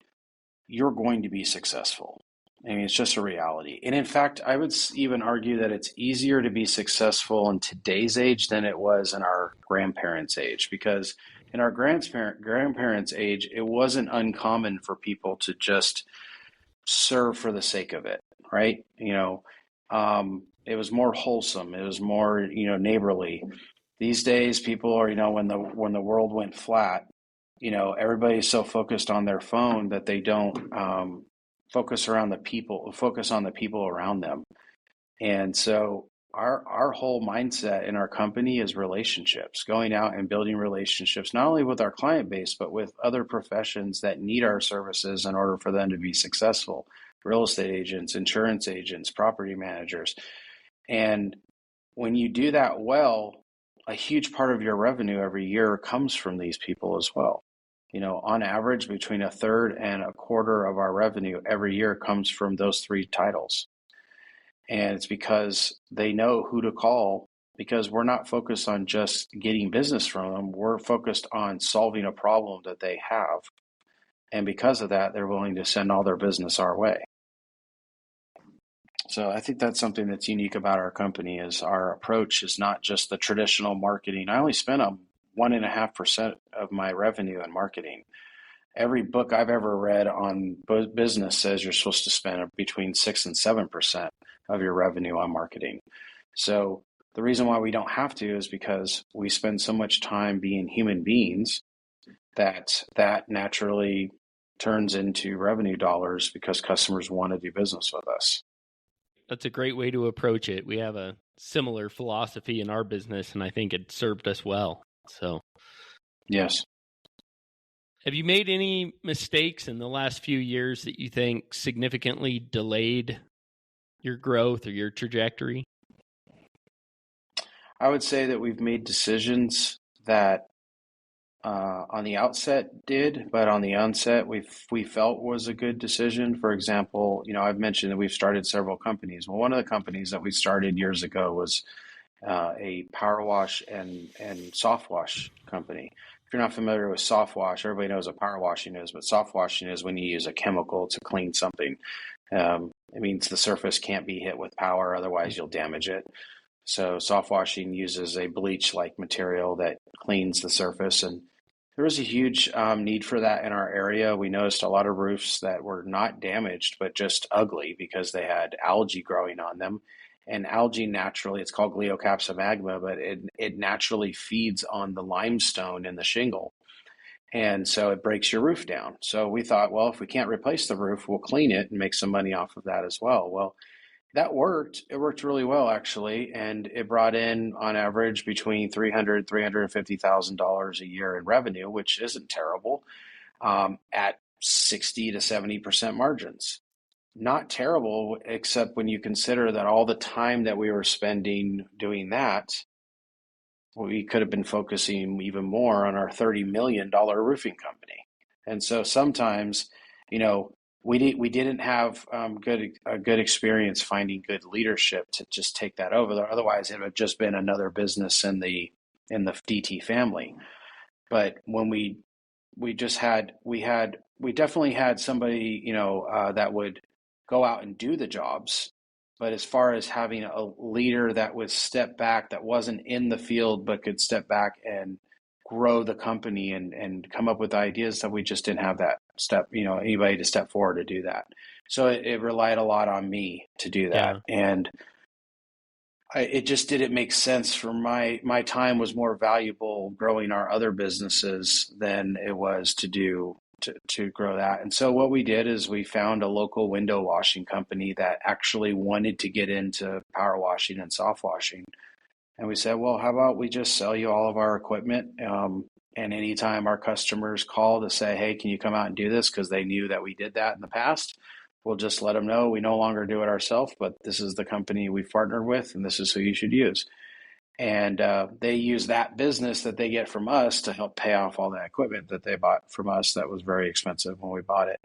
you're going to be successful. I mean, it's just a reality. And in fact, I would even argue that it's easier to be successful in today's age than it was in our grandparents' age, because in our grandparents' age, it wasn't uncommon for people to just serve for the sake of it, right? It was more wholesome. It was more, neighborly. These days, people are, when the world went flat, everybody's so focused on their phone that they don't focus on the people around them. And so our whole mindset in our company is relationships, going out and building relationships, not only with our client base, but with other professions that need our services in order for them to be successful. Real estate agents, insurance agents, property managers. And when you do that well, a huge part of your revenue every year comes from these people as well. On average, between a third and a quarter of our revenue every year comes from those three titles. And it's because they know who to call, because we're not focused on just getting business from them. We're focused on solving a problem that they have. And because of that, they're willing to send all their business our way. So I think that's something that's unique about our company, is our approach is not just the traditional marketing. I only spend 1.5% of my revenue in marketing. Every book I've ever read on business says you're supposed to spend between 6 and 7% of your revenue on marketing. So the reason why we don't have to is because we spend so much time being human beings that naturally turns into revenue dollars because customers want to do business with us. That's a great way to approach it. We have a similar philosophy in our business, and I think it served us well. So, yes. Have you made any mistakes in the last few years that you think significantly delayed your growth or your trajectory? I would say that we've made decisions that on the outset did, but on the onset we felt was a good decision. For example, I've mentioned that we've started several companies. Well, one of the companies that we started years ago was a power wash and soft wash company. If you're not familiar with soft wash, everybody knows what power washing is, but soft washing is when you use a chemical to clean something. It means the surface can't be hit with power, otherwise you'll damage it. So soft washing uses a bleach-like material that cleans the surface, and there was a huge need for that in our area. We noticed a lot of roofs that were not damaged, but just ugly because they had algae growing on them. And algae naturally, it's called Gliocapsa, but it naturally feeds on the limestone in the shingle. And so it breaks your roof down. So we thought, well, if we can't replace the roof, we'll clean it and make some money off of that as well. Well, that worked. It worked really well, actually, and it brought in, on average, between $350,000 a year in revenue, which isn't terrible, at 60 to 70% margins. Not terrible, except when you consider that all the time that we were spending doing that, we could have been focusing even more on our $30 million roofing company. And so sometimes, we didn't have a good experience finding good leadership to just take that over. Otherwise, it would have just been another business in the DT family. But when we definitely had somebody that would go out and do the jobs. But as far as having a leader that would step back, that wasn't in the field but could step back and grow the company and come up with ideas, that we just didn't have that anybody to step forward to do that. So it relied a lot on me to do that. Yeah. And it just didn't make sense for my time was more valuable growing our other businesses than it was to grow that. And so what we did is we found a local window washing company that actually wanted to get into power washing and soft washing. And we said, well, how about we just sell you all of our equipment? And anytime our customers call to say, hey, can you come out and do this? Because they knew that we did that in the past. We'll just let them know we no longer do it ourselves, but this is the company we've partnered with, and this is who you should use. And they use that business that they get from us to help pay off all that equipment that they bought from us that was very expensive when we bought it.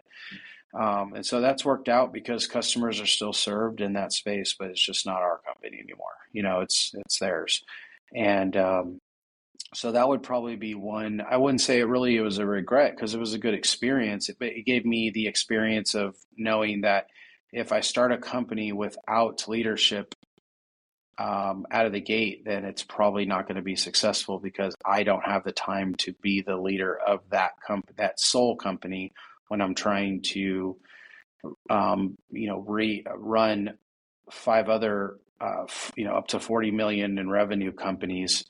And so that's worked out because customers are still served in that space, but it's just not our company anymore. It's theirs. And so that would probably be one. I wouldn't say it was a regret because it was a good experience. It gave me the experience of knowing that if I start a company without leadership out of the gate, then it's probably not going to be successful because I don't have the time to be the leader of that sole company when I'm trying to run five other, up to 40 million in revenue companies.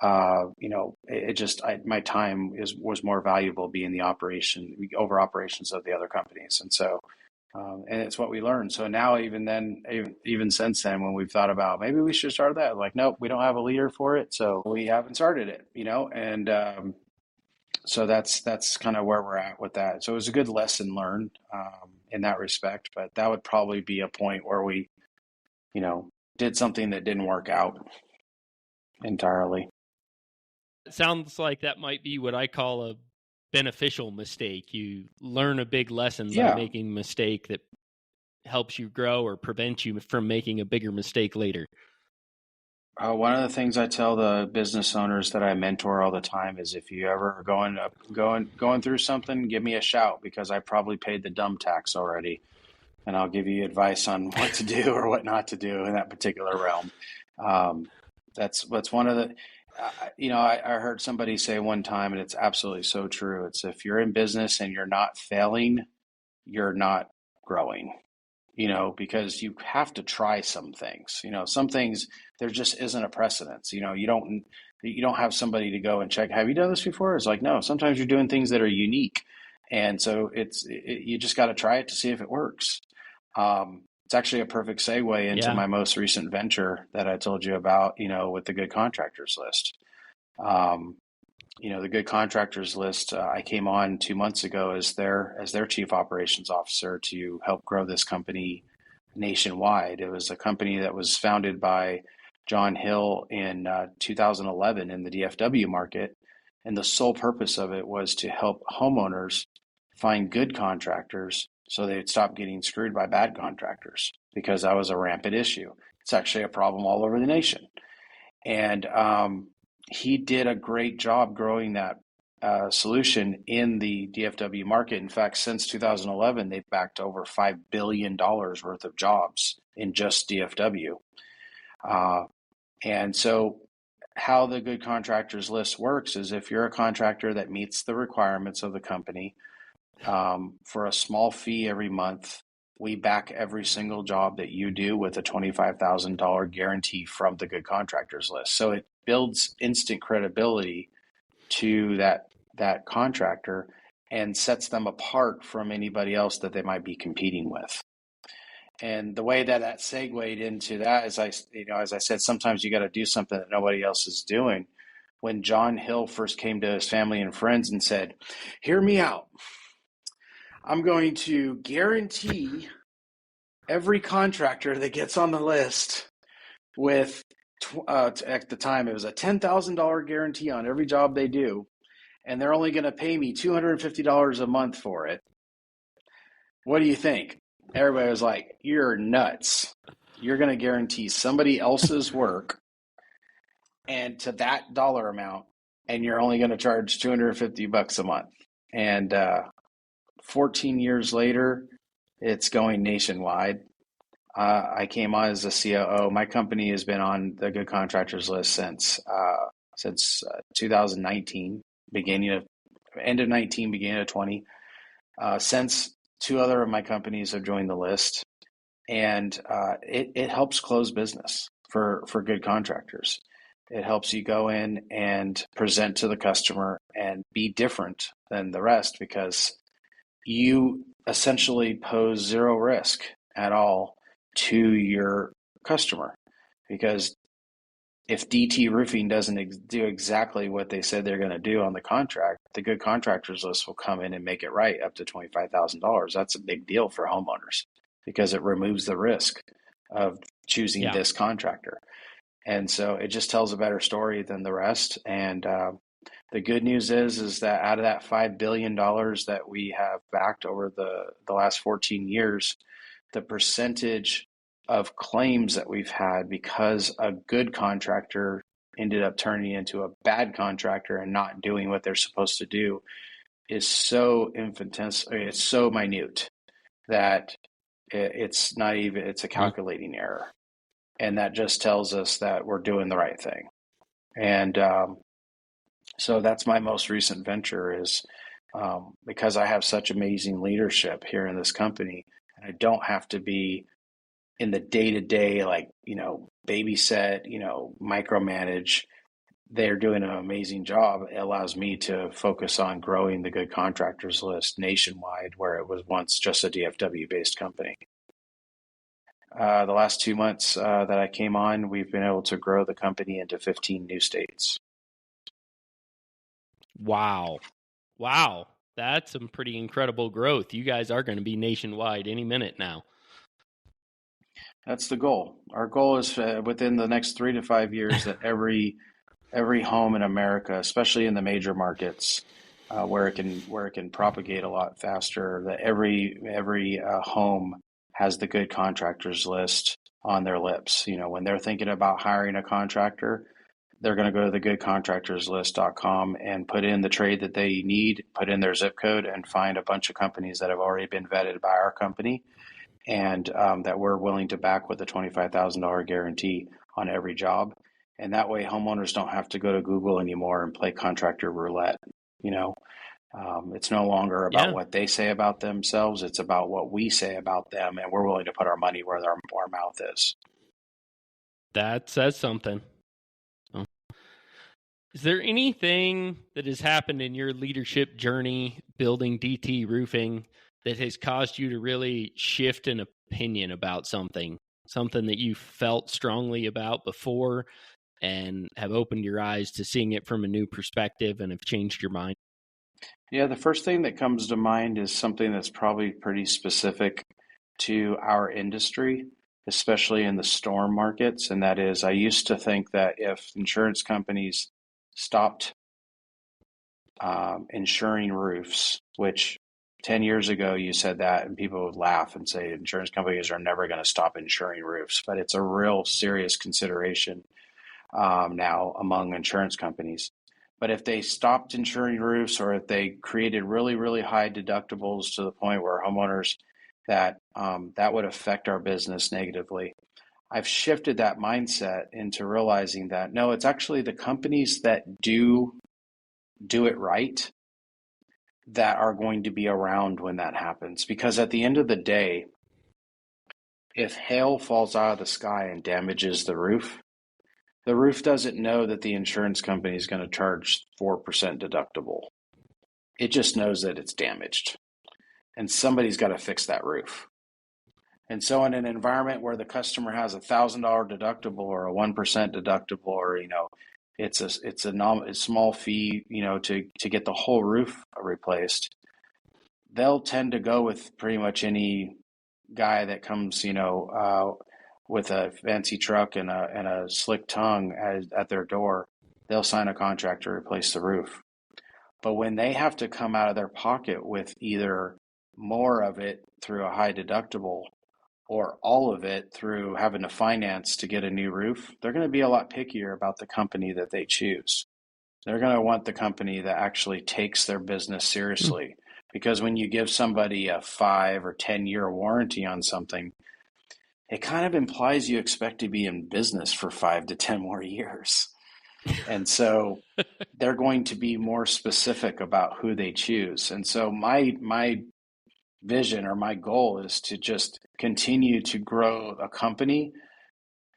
My time was more valuable being the operations of the other companies. And so, and it's what we learned. So now, even since then, when we've thought about maybe we should start that, like, nope, we don't have a leader for it. So we haven't started it, and, so that's kind of where we're at with that. So it was a good lesson learned, in that respect, but that would probably be a point where we, did something that didn't work out entirely. It sounds like that might be what I call a beneficial mistake. You learn a big lesson by making a mistake that helps you grow or prevents you from making a bigger mistake later. One of the things I tell the business owners that I mentor all the time is, if you ever are going through something, give me a shout, because I probably paid the dumb tax already, and I'll give you advice on what to do or what not to do in that particular realm. That's one of the, I heard somebody say one time, and it's absolutely so true. It's, if you're in business and you're not failing, you're not growing. Because you have to try some things. Some things, there just isn't a precedence. You don't have somebody to go and check, have you done this before? It's like, no, sometimes you're doing things that are unique. And so you just got to try it to see if it works. It's actually a perfect segue into my most recent venture that I told you about, with the Good Contractors list. The Good Contractors list, I came on 2 months ago as their chief operations officer to help grow this company nationwide. It was a company that was founded by John Hill in 2011 in the DFW market. And the sole purpose of it was to help homeowners find good contractors so they'd stop getting screwed by bad contractors, because that was a rampant issue. It's actually a problem all over the nation. And he did a great job growing that solution in the DFW market. In fact, since 2011, they've backed over $5 billion worth of jobs in just DFW. And so how the Good Contractors list works is, if you're a contractor that meets the requirements of the company, for a small fee every month, we back every single job that you do with a $25,000 guarantee from the Good Contractors list. So it builds instant credibility to that contractor and sets them apart from anybody else that they might be competing with. And the way that segued into that is, as I said, sometimes you got to do something that nobody else is doing. When John Hill first came to his family and friends and said, "Hear me out. I'm going to guarantee every contractor that gets on the list with, at the time, it was a $10,000 guarantee on every job they do, and they're only going to pay me $250 a month for it. What do you think?" Everybody was like, "You're nuts. You're going to guarantee somebody else's work and to that dollar amount, and you're only going to charge $250 a month." And 14 years later, it's going nationwide. I came on as a COO. My company has been on the Good Contractors list since 2019, end of 19, beginning of 20. Since, 2 other of my companies have joined the list, and it helps close business for Good Contractors. It helps you go in and present to the customer and be different than the rest, because you essentially pose zero risk at all to your customer. Because if DT Roofing doesn't do exactly what they said they're going to do on the contract, the Good Contractors list will come in and make it right up to $25,000. That's a big deal for homeowners, because it removes the risk of choosing this contractor. And so it just tells a better story than the rest. And the good news is that out of that $5 billion that we have backed over the last 14 years, the percentage of claims that we've had because a good contractor ended up turning into a bad contractor and not doing what they're supposed to do is so infinitesimal. It's so minute that it's a calculating error. And that just tells us that we're doing the right thing. And so that's my most recent venture, is because I have such amazing leadership here in this company, and I don't have to be in the day-to-day, like, babysit, micromanage. They're doing an amazing job. It allows me to focus on growing the good contractors list nationwide, where it was once just a DFW-based company. The last 2 months that I came on, we've been able to grow the company into 15 new states. Wow. That's some pretty incredible growth. You guys are going to be nationwide any minute now. That's the goal. Our goal is within the next 3 to 5 years that every home in America, especially in the major markets, where it can propagate a lot faster, that every home has the good contractors list on their lips. When they're thinking about hiring a contractor, they're going to go to the goodcontractorslist.com and put in the trade that they need, put in their zip code, and find a bunch of companies that have already been vetted by our company, and that we're willing to back with a $25,000 guarantee on every job. And that way homeowners don't have to go to Google anymore and play contractor roulette. It's no longer about what they say about themselves. It's about what we say about them, and we're willing to put our money where our mouth is. That says something. Is there anything that has happened in your leadership journey building DT roofing that has caused you to really shift an opinion about something that you felt strongly about before and have opened your eyes to seeing it from a new perspective and have changed your mind? Yeah, the first thing that comes to mind is something that's probably pretty specific to our industry, especially in the storm markets. And that is, I used to think that if insurance companies stopped insuring roofs, which 10 years ago you said that and people would laugh and say insurance companies are never going to stop insuring roofs, but it's a real serious consideration now among insurance companies. But if they stopped insuring roofs, or if they created really, really high deductibles to the point where homeowners that would affect our business negatively. I've shifted that mindset into realizing that no, it's actually the companies that do it right that are going to be around when that happens. Because at the end of the day, if hail falls out of the sky and damages the roof doesn't know that the insurance company is going to charge 4% deductible. It just knows that it's damaged, and somebody's got to fix that roof. And so in an environment where the customer has $1,000 deductible or a 1% deductible, or it's a small fee, to get the whole roof replaced, they'll tend to go with pretty much any guy that comes, with a fancy truck and a slick tongue at their door. They'll sign a contract to replace the roof. But when they have to come out of their pocket with either more of it through a high deductible or all of it through having to finance to get a new roof, they're going to be a lot pickier about the company that they choose. They're going to want the company that actually takes their business seriously. Because when you give somebody a 5 or 10-year warranty on something, it kind of implies you expect to be in business for 5 to 10 more years. And so they're going to be more specific about who they choose. And so my vision, or my goal, is to just continue to grow a company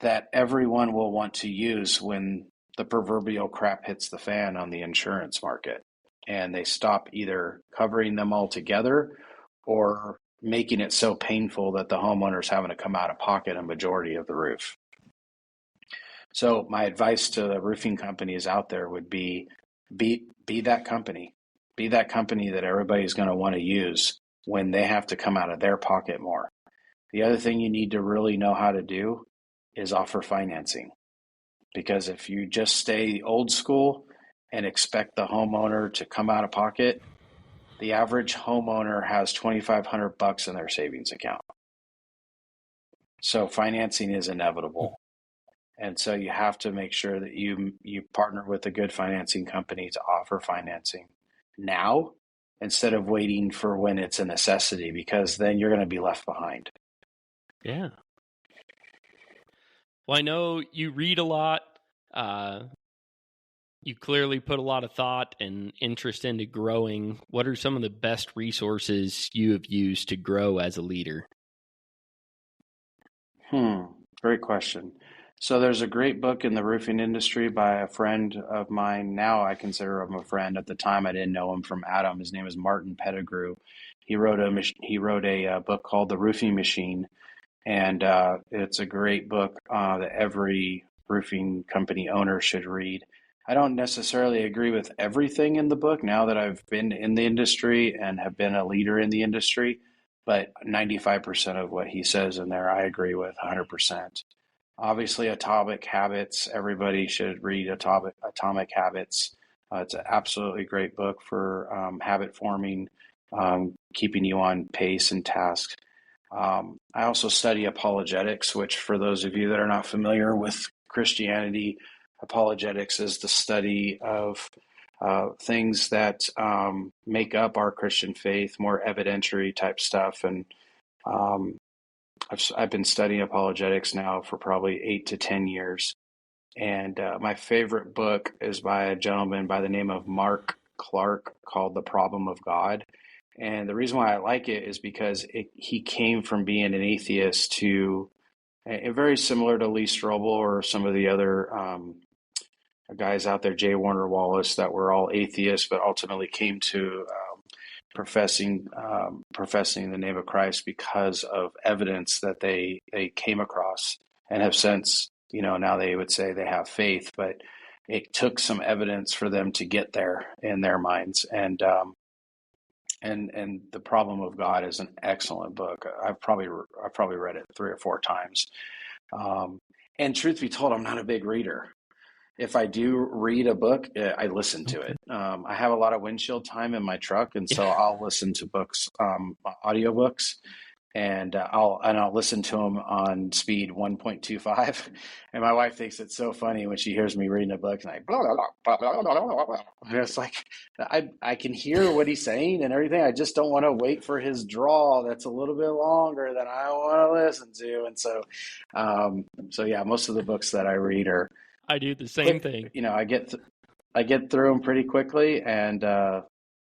that everyone will want to use when the proverbial crap hits the fan on the insurance market and they stop either covering them altogether or making it so painful that the homeowner's having to come out of pocket a majority of the roof. So my advice to the roofing companies out there would be that company. Be that company that everybody's going to want to use when they have to come out of their pocket more. The other thing you need to really know how to do is offer financing. Because if you just stay old school and expect the homeowner to come out of pocket, the average homeowner has $2,500 in their savings account. So financing is inevitable. And so you have to make sure that you partner with a good financing company to offer financing now instead of waiting for when it's a necessity, because then you're going to be left behind. Yeah. Well, I know you read a lot. You clearly put a lot of thought and interest into growing. What are some of the best resources you have used to grow as a leader? Hmm, great question. So there's a great book in the roofing industry by a friend of mine. Now I consider him a friend. At the time, I didn't know him from Adam. His name is Martin Pettigrew. He wrote a book called The Roofing Machine, and it's a great book that every roofing company owner should read. I don't necessarily agree with everything in the book now that I've been in the industry and have been a leader in the industry, but 95% of what he says in there I agree with 100%. Obviously, Atomic Habits, everybody should read Atomic Habits. It's an absolutely great book for habit forming, keeping you on pace and task. I also study apologetics, which, for those of you that are not familiar with Christianity, apologetics is the study of things that make up our Christian faith, more evidentiary type stuff. And um, I've been studying apologetics now for probably 8 to 10 years. And my favorite book is by a gentleman by the name of Mark Clark called The Problem of God. And the reason why I like it is because he came from being an atheist to very similar to Lee Strobel or some of the other guys out there, J. Warner Wallace, that were all atheists, but ultimately came to professing the name of Christ because of evidence that they came across and have since, now they would say they have faith, but it took some evidence for them to get there in their minds. And The Problem of God is an excellent book. I've probably read it 3 or 4 times. Um, and truth be told, I'm not a big reader. If I do read a book, I listen to Okay. it. I have a lot of windshield time in my truck, and so Yeah. I'll listen to books, audiobooks, and I'll listen to them on speed 1.25. And my wife thinks it's so funny when she hears me reading a book and I blah, blah, blah, blah, blah, blah, blah. And it's like I can hear what he's saying and everything. I just don't want to wait for his draw that's a little bit longer than I want to listen to. And so yeah, most of the books that I read are I do the same quick. thing. I get through them pretty quickly, and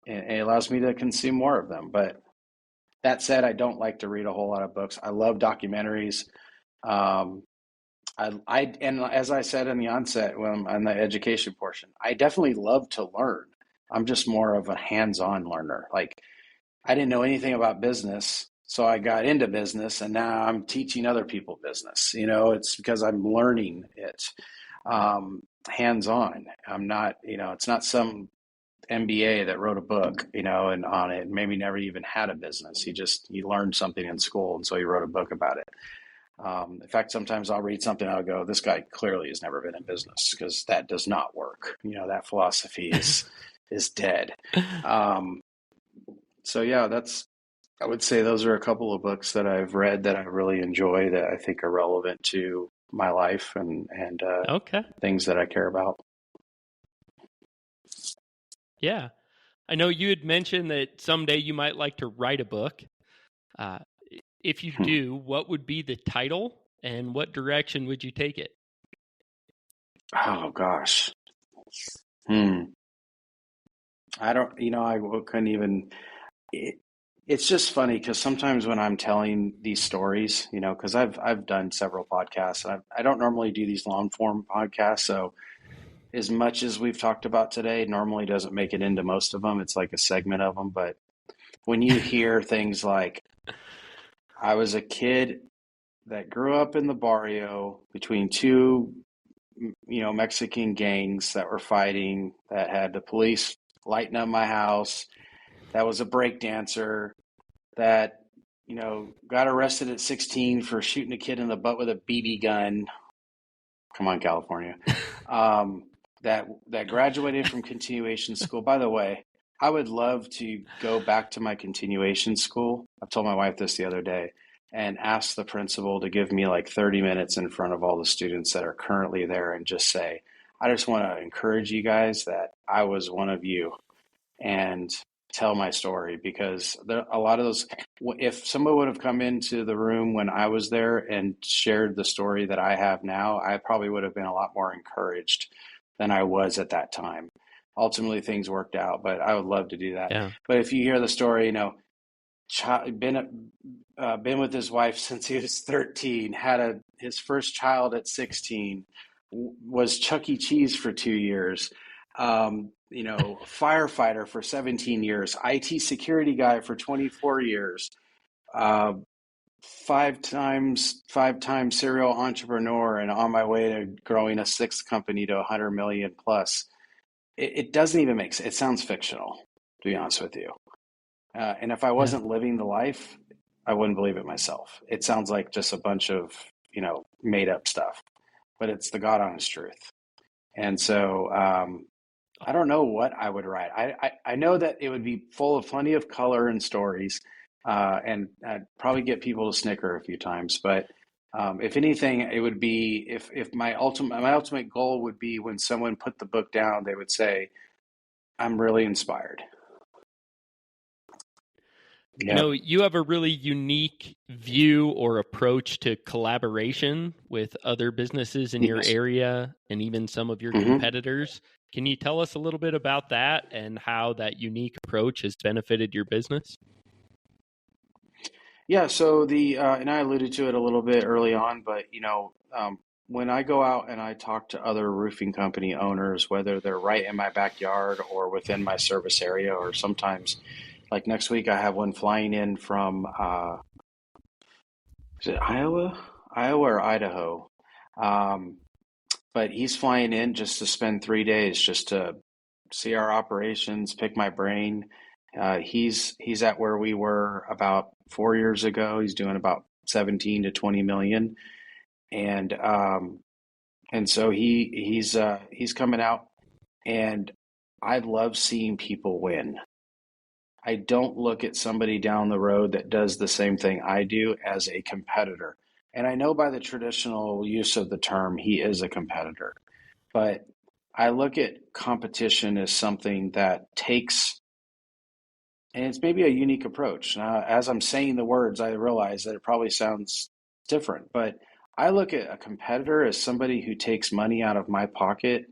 it allows me to consume more of them. But that said, I don't like to read a whole lot of books. I love documentaries. Um, and as I said in the onset, when on the education portion, I definitely love to learn. I'm just more of a hands-on learner. Like, I didn't know anything about business, so I got into business, and now I'm teaching other people business. It's because I'm learning it hands-on. I'm not, it's not some MBA that wrote a book, and on it, maybe never even had a business. He learned something in school, and so he wrote a book about it. In fact, sometimes I'll read something, I'll go, this guy clearly has never been in business because that does not work. That philosophy is dead. Um, so yeah, I would say those are a couple of books that I've read that I really enjoy that I think are relevant to my life and Okay. things that I care about. Yeah. I know you had mentioned that someday you might like to write a book. Uh, if you Hmm. do, what would be the title and what direction would you take it? Oh gosh. Hmm. I don't, I couldn't even. It, it's just funny because sometimes when I'm telling these stories, because I've done several podcasts, and I don't normally do these long form podcasts, so as much as we've talked about today, normally doesn't make it into most of them. It's like a segment of them, but when you hear things like, I was a kid that grew up in the barrio between two, Mexican gangs that were fighting, that had the police lighting up my house, that was a break dancer, that, got arrested at 16 for shooting a kid in the butt with a BB gun. Come on, California. Um, that graduated from continuation school. By the way, I would love to go back to my continuation school. I told my wife this the other day and ask the principal to give me like 30 minutes in front of all the students that are currently there and just say, I just want to encourage you guys that I was one of you and tell my story, because a lot of those, if someone would have come into the room when I was there and shared the story that I have now, I probably would have been a lot more encouraged than I was at that time. Ultimately, things worked out, but I would love to do that. Yeah. But if you hear the story, been with his wife since he was 13, had his first child at 16, was Chuck E. Cheese for 2 years, firefighter for 17 years, IT security guy for 24 years, uh, five times serial entrepreneur, and on my way to growing a sixth company to 100 million plus. It doesn't even make sense. It sounds fictional, to be honest with you. And if I Yeah. wasn't living the life, I wouldn't believe it myself. It sounds like just a bunch of, made up stuff, but it's the God honest truth. And so I don't know what I would write. I know that it would be full of plenty of color and stories, and I'd probably get people to snicker a few times. But if anything, it would be if my ultimate goal would be when someone put the book down, they would say, "I'm really inspired." Yeah. You have a really unique view or approach to collaboration with other businesses in your Yes. area and even some of your Hmm. competitors. Can you tell us a little bit about that and how that unique approach has benefited your business? Yeah, so and I alluded to it a little bit early on, but when I go out and I talk to other roofing company owners, whether they're right in my backyard or within my service area, or sometimes, like next week, I have one flying in from is it Iowa or Idaho? Um, but he's flying in just to spend 3 days, just to see our operations, pick my brain. He's at where we were about 4 years ago. He's doing about 17 to 20 million, and so he's coming out, and I love seeing people win. I don't look at somebody down the road that does the same thing I do as a competitor. And I know by the traditional use of the term, he is a competitor, but I look at competition as something that takes, and it's maybe a unique approach. Now, as I'm saying the words, I realize that it probably sounds different, but I look at a competitor as somebody who takes money out of my pocket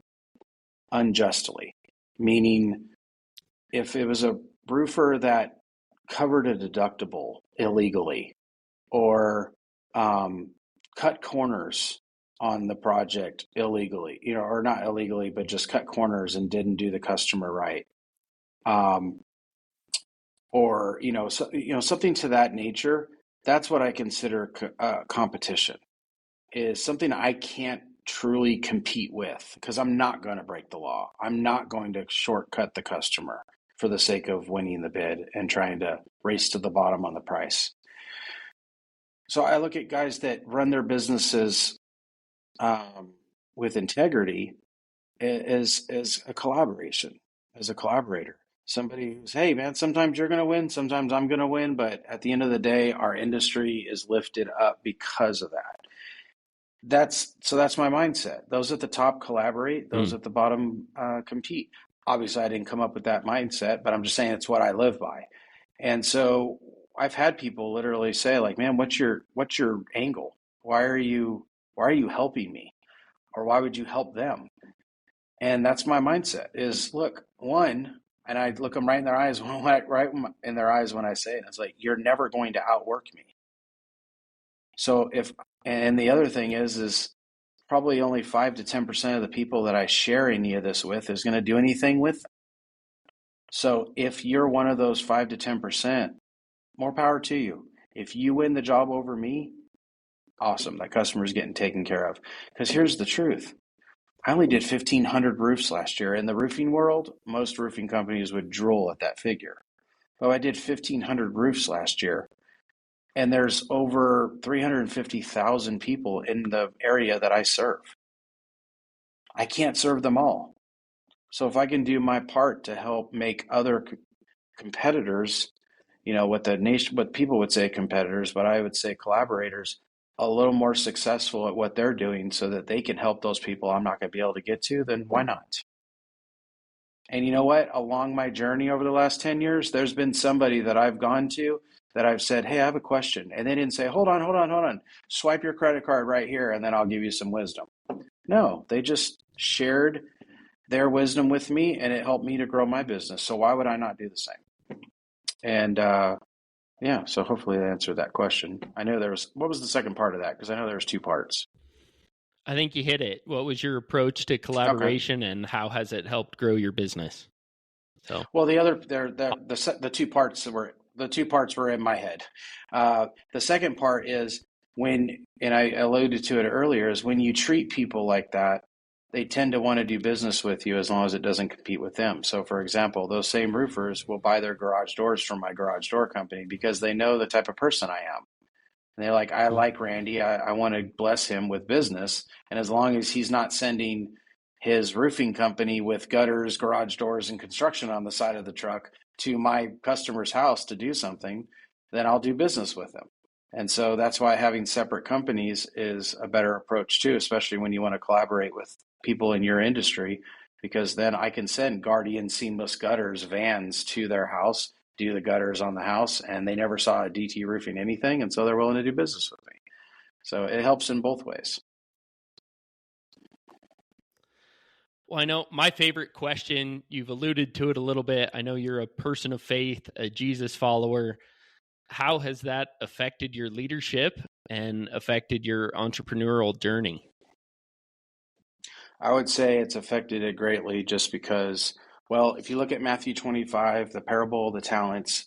unjustly. Meaning, if it was a roofer that covered a deductible illegally, or um, cut corners on the project illegally, or not illegally, but just cut corners and didn't do the customer right, um, or something to that nature. That's what I consider competition. Is something I can't truly compete with because I'm not going to break the law. I'm not going to shortcut the customer for the sake of winning the bid and trying to race to the bottom on the price. So I look at guys that run their businesses with integrity as a collaboration, as a collaborator. Somebody who's, hey man, sometimes you're going to win, sometimes I'm going to win, but at the end of the day, our industry is lifted up because of that. That's my mindset. Those at the top collaborate, those Mm. at the bottom compete. Obviously, I didn't come up with that mindset, but I'm just saying it's what I live by. And so I've had people literally say, like, "Man, what's your angle? Why are you helping me, or why would you help them?" And that's my mindset. Is look, one, and I look them right in their eyes right in their eyes when I say it. It's like, you're never going to outwork me. So and the other thing is probably only 5 to 10% of the people that I share any of this with is going to do anything with them. So if you're one of those 5 to 10%, more power to you. If you win the job over me, awesome. That customer is getting taken care of. Because here's the truth. I only did 1,500 roofs last year. In the roofing world, most roofing companies would drool at that figure. But I did 1,500 roofs last year. And there's over 350,000 people in the area that I serve. I can't serve them all. So if I can do my part to help make other competitors, what people would say competitors, but I would say collaborators, a little more successful at what they're doing so that they can help those people I'm not going to be able to get to, then why not? And you know what? Along my journey over the last 10 years, there's been somebody that I've gone to that I've said, "Hey, I have a question." And they didn't say, "Hold on, hold on, hold on. Swipe your credit card right here and then I'll give you some wisdom." No, they just shared their wisdom with me, and it helped me to grow my business. So why would I not do the same? And Yeah, so hopefully that answered that question. I know what was the second part of that? Because I know there was two parts. I think you hit it. What was your approach to Okay. collaboration, and how has it helped grow your business? So, Well, the two parts were in my head. The second part is and I alluded to it earlier, is when you treat people like that, they tend to want to do business with you as long as it doesn't compete with them. So, for example, those same roofers will buy their garage doors from my garage door company because they know the type of person I am. And they're like, I like Randy. I want to bless him with business. And as long as he's not sending his roofing company with gutters, garage doors, and construction on the side of the truck to my customer's house to do something, then I'll do business with him. And so that's why having separate companies is a better approach too, especially when you want to collaborate with people in your industry, because then I can send Guardian Seamless Gutters vans to their house, do the gutters on the house, and they never saw a DT roofing anything, and so they're willing to do business with me. So it helps in both ways. well, I know my favorite question, you've alluded to it a little bit. I know you're a person of faith, a Jesus follower. How has that affected your leadership and affected your entrepreneurial journey? I would say it's affected it greatly just because, well, if you look at Matthew 25, the parable of the talents,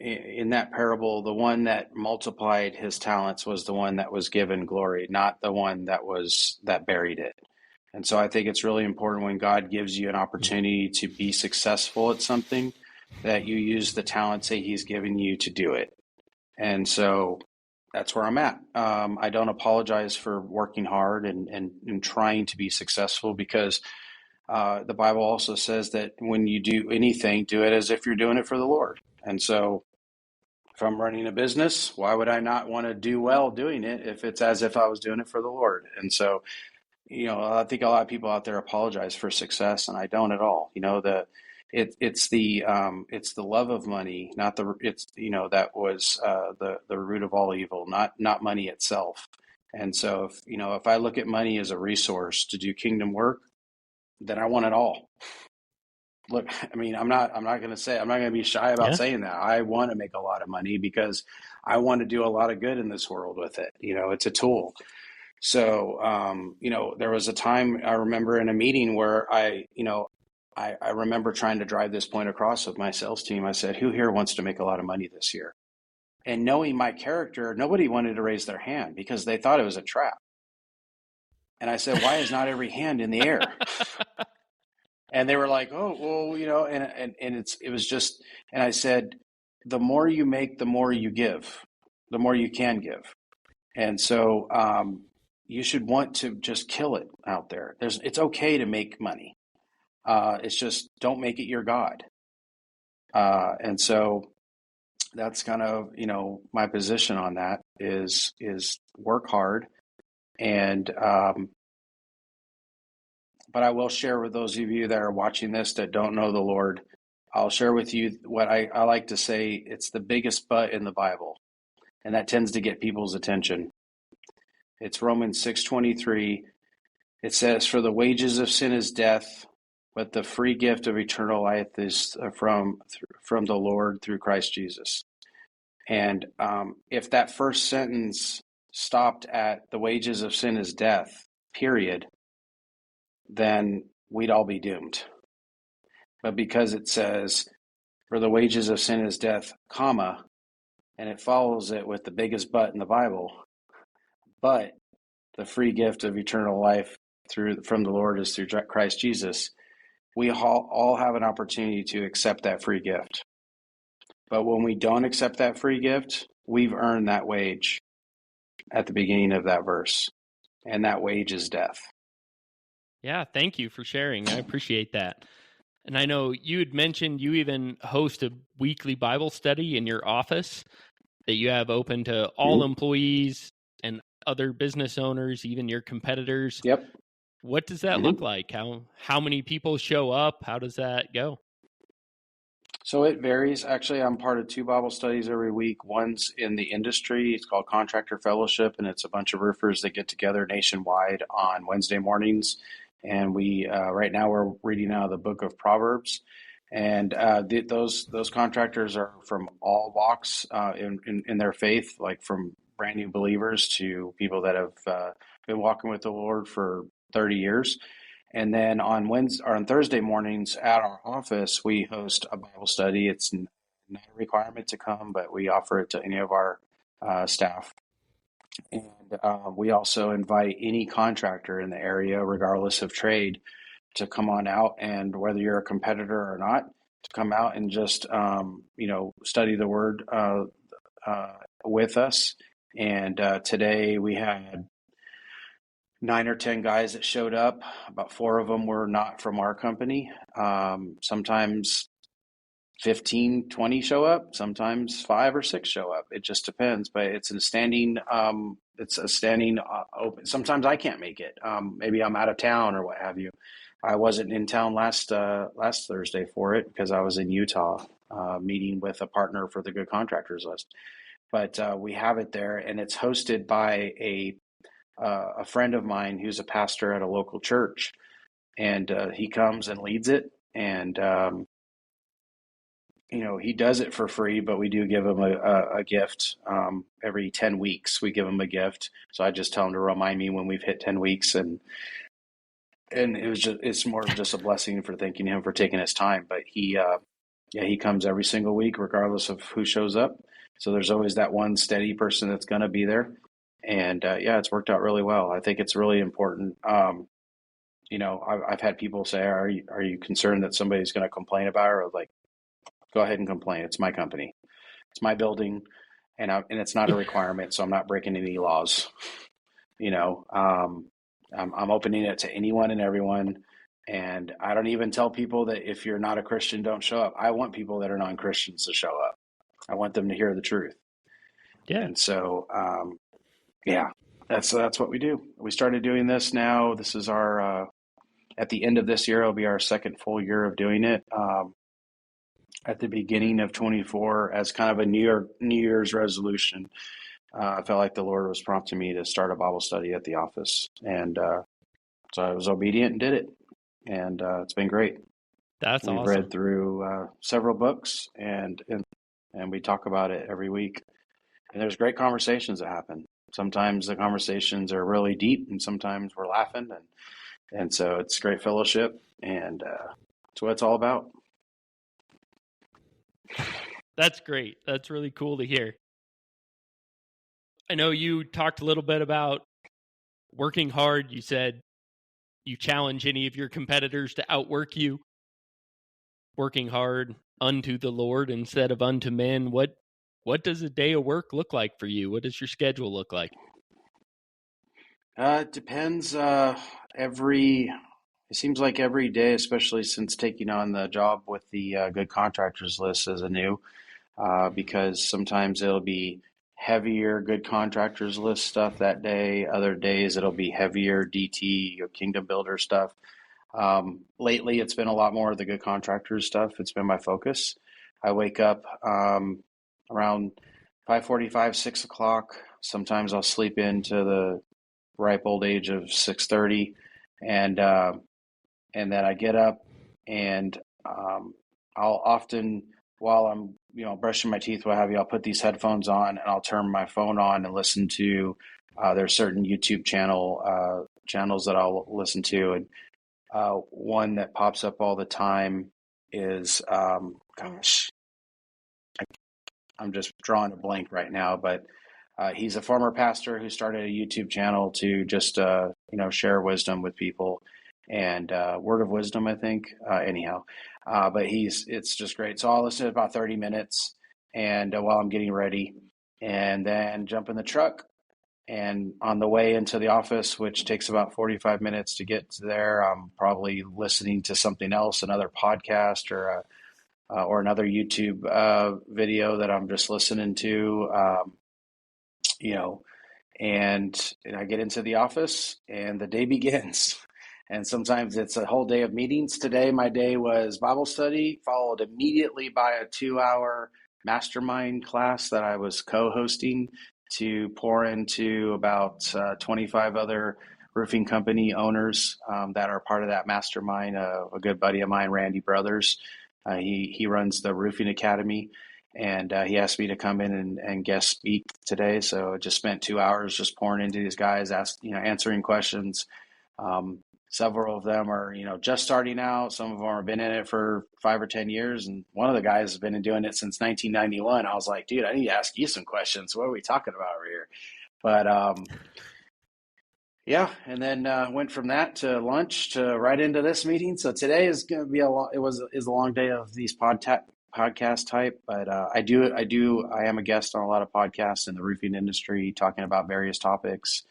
in that parable, the one that multiplied his talents was the one that was given glory, not the one that buried it. And so I think it's really important when God gives you an opportunity to be successful at something that you use the talents that he's given you to do it. And so that's where I'm at. I don't apologize for working hard and trying to be successful because the Bible also says that when you do anything, do it as if you're doing it for the Lord. And so if I'm running a business, why would I not want to do well doing it if it's as if I was doing it for the Lord? And so, I think a lot of people out there apologize for success, and I don't at all. It's the love of money, not that was the root of all evil, not money itself. And so if I look at money as a resource to do kingdom work, then I want it all. Look, I mean, I'm not going to be shy about Yeah. saying that. I want to make a lot of money because I want to do a lot of good in this world with it. It's a tool. So, there was a time I remember in a meeting where I remember trying to drive this point across with my sales team. I said, who here wants to make a lot of money this year? And knowing my character, nobody wanted to raise their hand because they thought it was a trap. And I said, why is not every hand in the air? And they were like, oh, well, and it was just, and I said, the more you make, the more you give, the more you can give. And so you should want to just kill it out there. It's okay to make money. It's just don't make it your God. And so that's kind of, my position on that is work hard. And but I will share with those of you that are watching this that don't know the Lord, I'll share with you what I like to say. It's the biggest but in the Bible, and that tends to get people's attention. It's Romans 6:23. It says, "For the wages of sin is death, but the free gift of eternal life is from the Lord through Christ Jesus." And if that first sentence stopped at "the wages of sin is death," period, then we'd all be doomed. But because it says, "For the wages of sin is death, comma," and it follows it with the biggest but in the Bible, but the free gift of eternal life from the Lord is through Christ Jesus, we all have an opportunity to accept that free gift. But when we don't accept that free gift, we've earned that wage at the beginning of that verse, and that wage is death. Yeah, thank you for sharing. I appreciate that. And I know you had mentioned you even host a weekly Bible study in your office that you have open to all employees and other business owners, even your competitors. Yep. What does that look like? How many people show up? How does that go? So it varies. Actually, I'm part of two Bible studies every week. One's in the industry. It's called Contractor Fellowship, and it's a bunch of roofers that get together nationwide on Wednesday mornings. And we right now we're reading out of the book of Proverbs. And those contractors are from all walks in their faith, like from brand new believers to people that have been walking with the Lord for 30 years. And then on Wednesday or on Thursday mornings at our office, we host a Bible study. It's not a requirement to come, but we offer it to any of our staff. And we also invite any contractor in the area, regardless of trade, to come on out, and whether you're a competitor or not, to come out and just study the Word with us. And today we had 9 or 10 guys that showed up. About 4 of them were not from our company. Sometimes 15, 20 show up. Sometimes 5 or 6 show up. It just depends. But it's a standing open. Sometimes I can't make it. Maybe I'm out of town or what have you. I wasn't in town last Thursday for it because I was in Utah meeting with a partner for the Good Contractors list. But we have it there, and it's hosted by a friend of mine who's a pastor at a local church, and he comes and leads it. And he does it for free, but we do give him a gift every 10 weeks. We give him a gift, so I just tell him to remind me when we've hit 10 weeks, and it's more of just a blessing for thanking him for taking his time. But he comes every single week, regardless of who shows up. So there's always that one steady person that's going to be there. And it's worked out really well. I think it's really important. I've had people say, "Are you concerned that somebody's going to complain about it?" Or like, go ahead and complain. It's my company, it's my building, and it's not a requirement, so I'm not breaking any laws. I'm opening it to anyone and everyone. And I don't even tell people that if you're not a Christian, don't show up. I want people that are non-Christians to show up. I want them to hear the truth. Yeah. And so, that's what we do. We started doing this now. This is our, at the end of this year, it'll be our second full year of doing it. At the beginning of 24, as kind of a New Year's resolution, I felt like the Lord was prompting me to start a Bible study at the office. And so I was obedient and did it. And it's been great. That's awesome. We've read through several books, and we talk about it every week. And there's great conversations that happen. Sometimes the conversations are really deep, and sometimes we're laughing. And so it's great fellowship, and it's what it's all about. That's great. That's really cool to hear. I know you talked a little bit about working hard. You said you challenge any of your competitors to outwork you. Working hard unto the Lord instead of unto men. What does a day of work look like for you? What does your schedule look like? It depends. It seems like every day, especially since taking on the job with the Good Contractors list as a new, because sometimes it'll be heavier Good Contractors list stuff that day. Other days it'll be heavier DT or Kingdom Builder stuff. Lately it's been a lot more of the Good Contractors stuff. It's been my focus. I wake up around 5:45, 6 o'clock. Sometimes I'll sleep into the ripe old age of 6:30, and then I get up, and I'll often, while I'm brushing my teeth, what have you, I'll put these headphones on and I'll turn my phone on and listen to. There's certain YouTube channels that I'll listen to, and one that pops up all the time is I'm just drawing a blank right now, but he's a former pastor who started a YouTube channel to just share wisdom with people, and Word of Wisdom, I think. But it's just great. So I'll listen to about 30 minutes, and while I'm getting ready, and then jump in the truck. And on the way into the office, which takes about 45 minutes to get there, I'm probably listening to something else, another podcast or another YouTube video that I'm just listening to, and I get into the office and the day begins. And sometimes it's a whole day of meetings. Today, my day was Bible study, followed immediately by a 2-hour mastermind class that I was co-hosting to pour into about 25 other roofing company owners that are part of that mastermind. A good buddy of mine, Randy Brothers, He runs the Roofing Academy, and he asked me to come in and guest speak today. So I just spent 2 hours just pouring into these guys, answering questions. Several of them are, just starting out. Some of them have been in it for 5 or 10 years. And one of the guys has been doing it since 1991. I was like, dude, I need to ask you some questions. What are we talking about over here? But yeah, and then went from that to lunch to right into this meeting. So today is going to be is a long day of these podcast type, but I am a guest on a lot of podcasts in the roofing industry talking about various topics.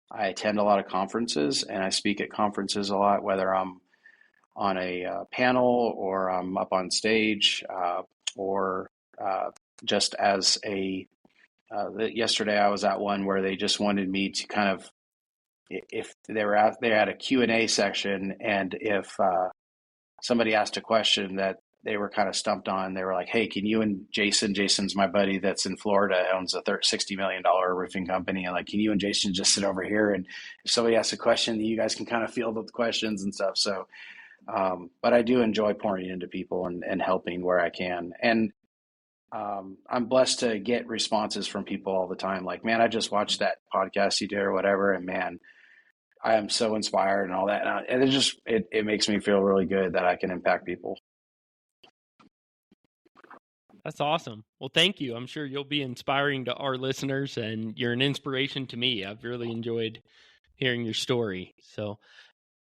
I attend a lot of conferences and I speak at conferences a lot, whether I'm on a panel or I'm up on stage or just as a yesterday I was at one where they just wanted me to kind of, if they had a Q&A section, and if somebody asked a question that they were kind of stumped on, they were like, hey, can you and Jason's my buddy that's in Florida, owns a $60 million roofing company, and like, can you and Jason just sit over here, and if somebody asks a question, you guys can kind of field the questions and stuff. So but I do enjoy pouring into people and helping where I can. And I'm blessed to get responses from people all the time. Like, man, I just watched that podcast you did or whatever. And man, I am so inspired and all that. And it makes me feel really good that I can impact people. That's awesome. Well, thank you. I'm sure you'll be inspiring to our listeners, and you're an inspiration to me. I've really enjoyed hearing your story. So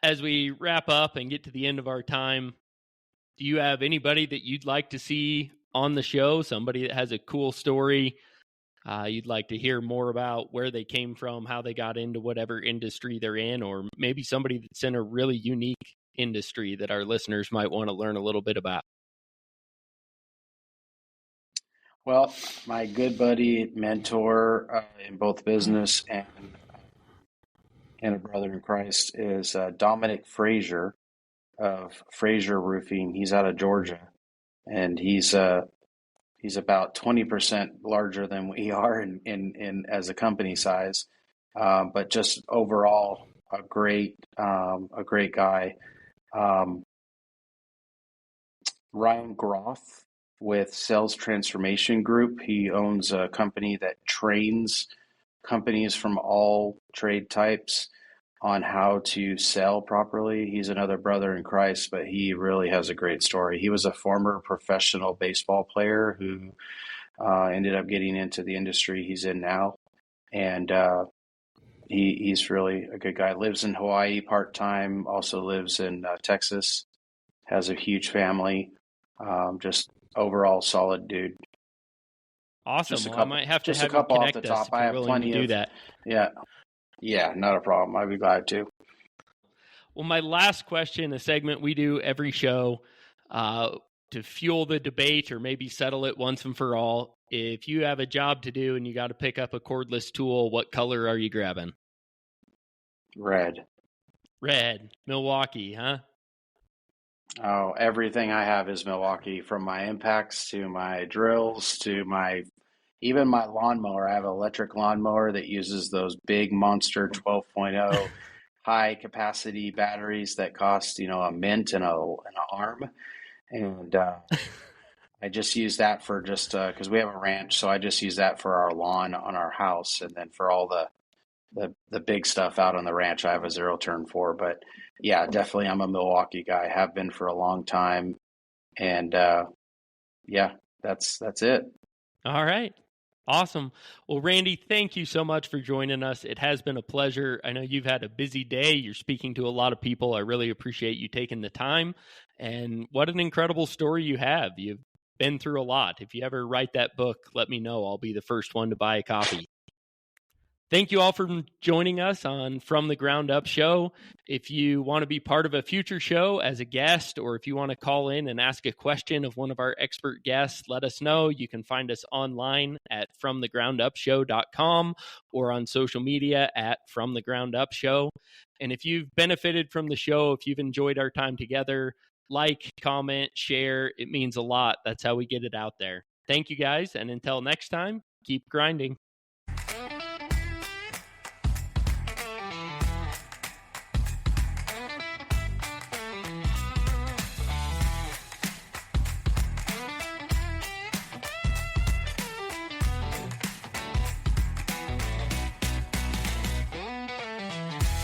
as we wrap up and get to the end of our time, do you have anybody that you'd like to see on the show, somebody that has a cool story you'd like to hear more about, where they came from, how they got into whatever industry they're in, or maybe somebody that's in a really unique industry that our listeners might want to learn a little bit about? Well, my good buddy, mentor in both business and a brother in Christ is Dominic Frazier of Frazier Roofing. He's out of Georgia, and he's about 20% larger than we are in as a company size, but just overall a great guy. Ryan Groff with Sales Transformation Group. He owns a company that trains companies from all trade types on how to sell properly. He's another brother in Christ, but he really has a great story. He was a former professional baseball player who ended up getting into the industry he's in now. And he's really a good guy. Lives in Hawaii part-time, also lives in Texas, has a huge family. Just overall solid dude. Awesome. Well, I might have to have you connect off the top. I have plenty to do that. Yeah, not a problem. I'd be glad to. Well, my last question, a segment we do every show to fuel the debate or maybe settle it once and for all. If you have a job to do and you got to pick up a cordless tool, what color are you grabbing? Red. Milwaukee, huh? Oh, everything I have is Milwaukee, from my impacts to my drills to even my lawnmower. I have an electric lawnmower that uses those big monster 12.0 high capacity batteries that cost, a mint and an arm. And I just use that for because we have a ranch. So I just use that for our lawn on our house. And then for all the big stuff out on the ranch, I have a zero turn for. But yeah, definitely I'm a Milwaukee guy. Have been for a long time. And yeah, that's it. All right. Awesome. Well, Randy, thank you so much for joining us. It has been a pleasure. I know you've had a busy day. You're speaking to a lot of people. I really appreciate you taking the time. And what an incredible story you have. You've been through a lot. If you ever write that book, let me know. I'll be the first one to buy a copy. Thank you all for joining us on From the Ground Up Show. If you want to be part of a future show as a guest, or if you want to call in and ask a question of one of our expert guests, let us know. You can find us online at FromTheGroundUpShow.com or on social media at From the Ground Up Show. And if you've benefited from the show, if you've enjoyed our time together, like, comment, share. It means a lot. That's how we get it out there. Thank you guys. And until next time, keep grinding.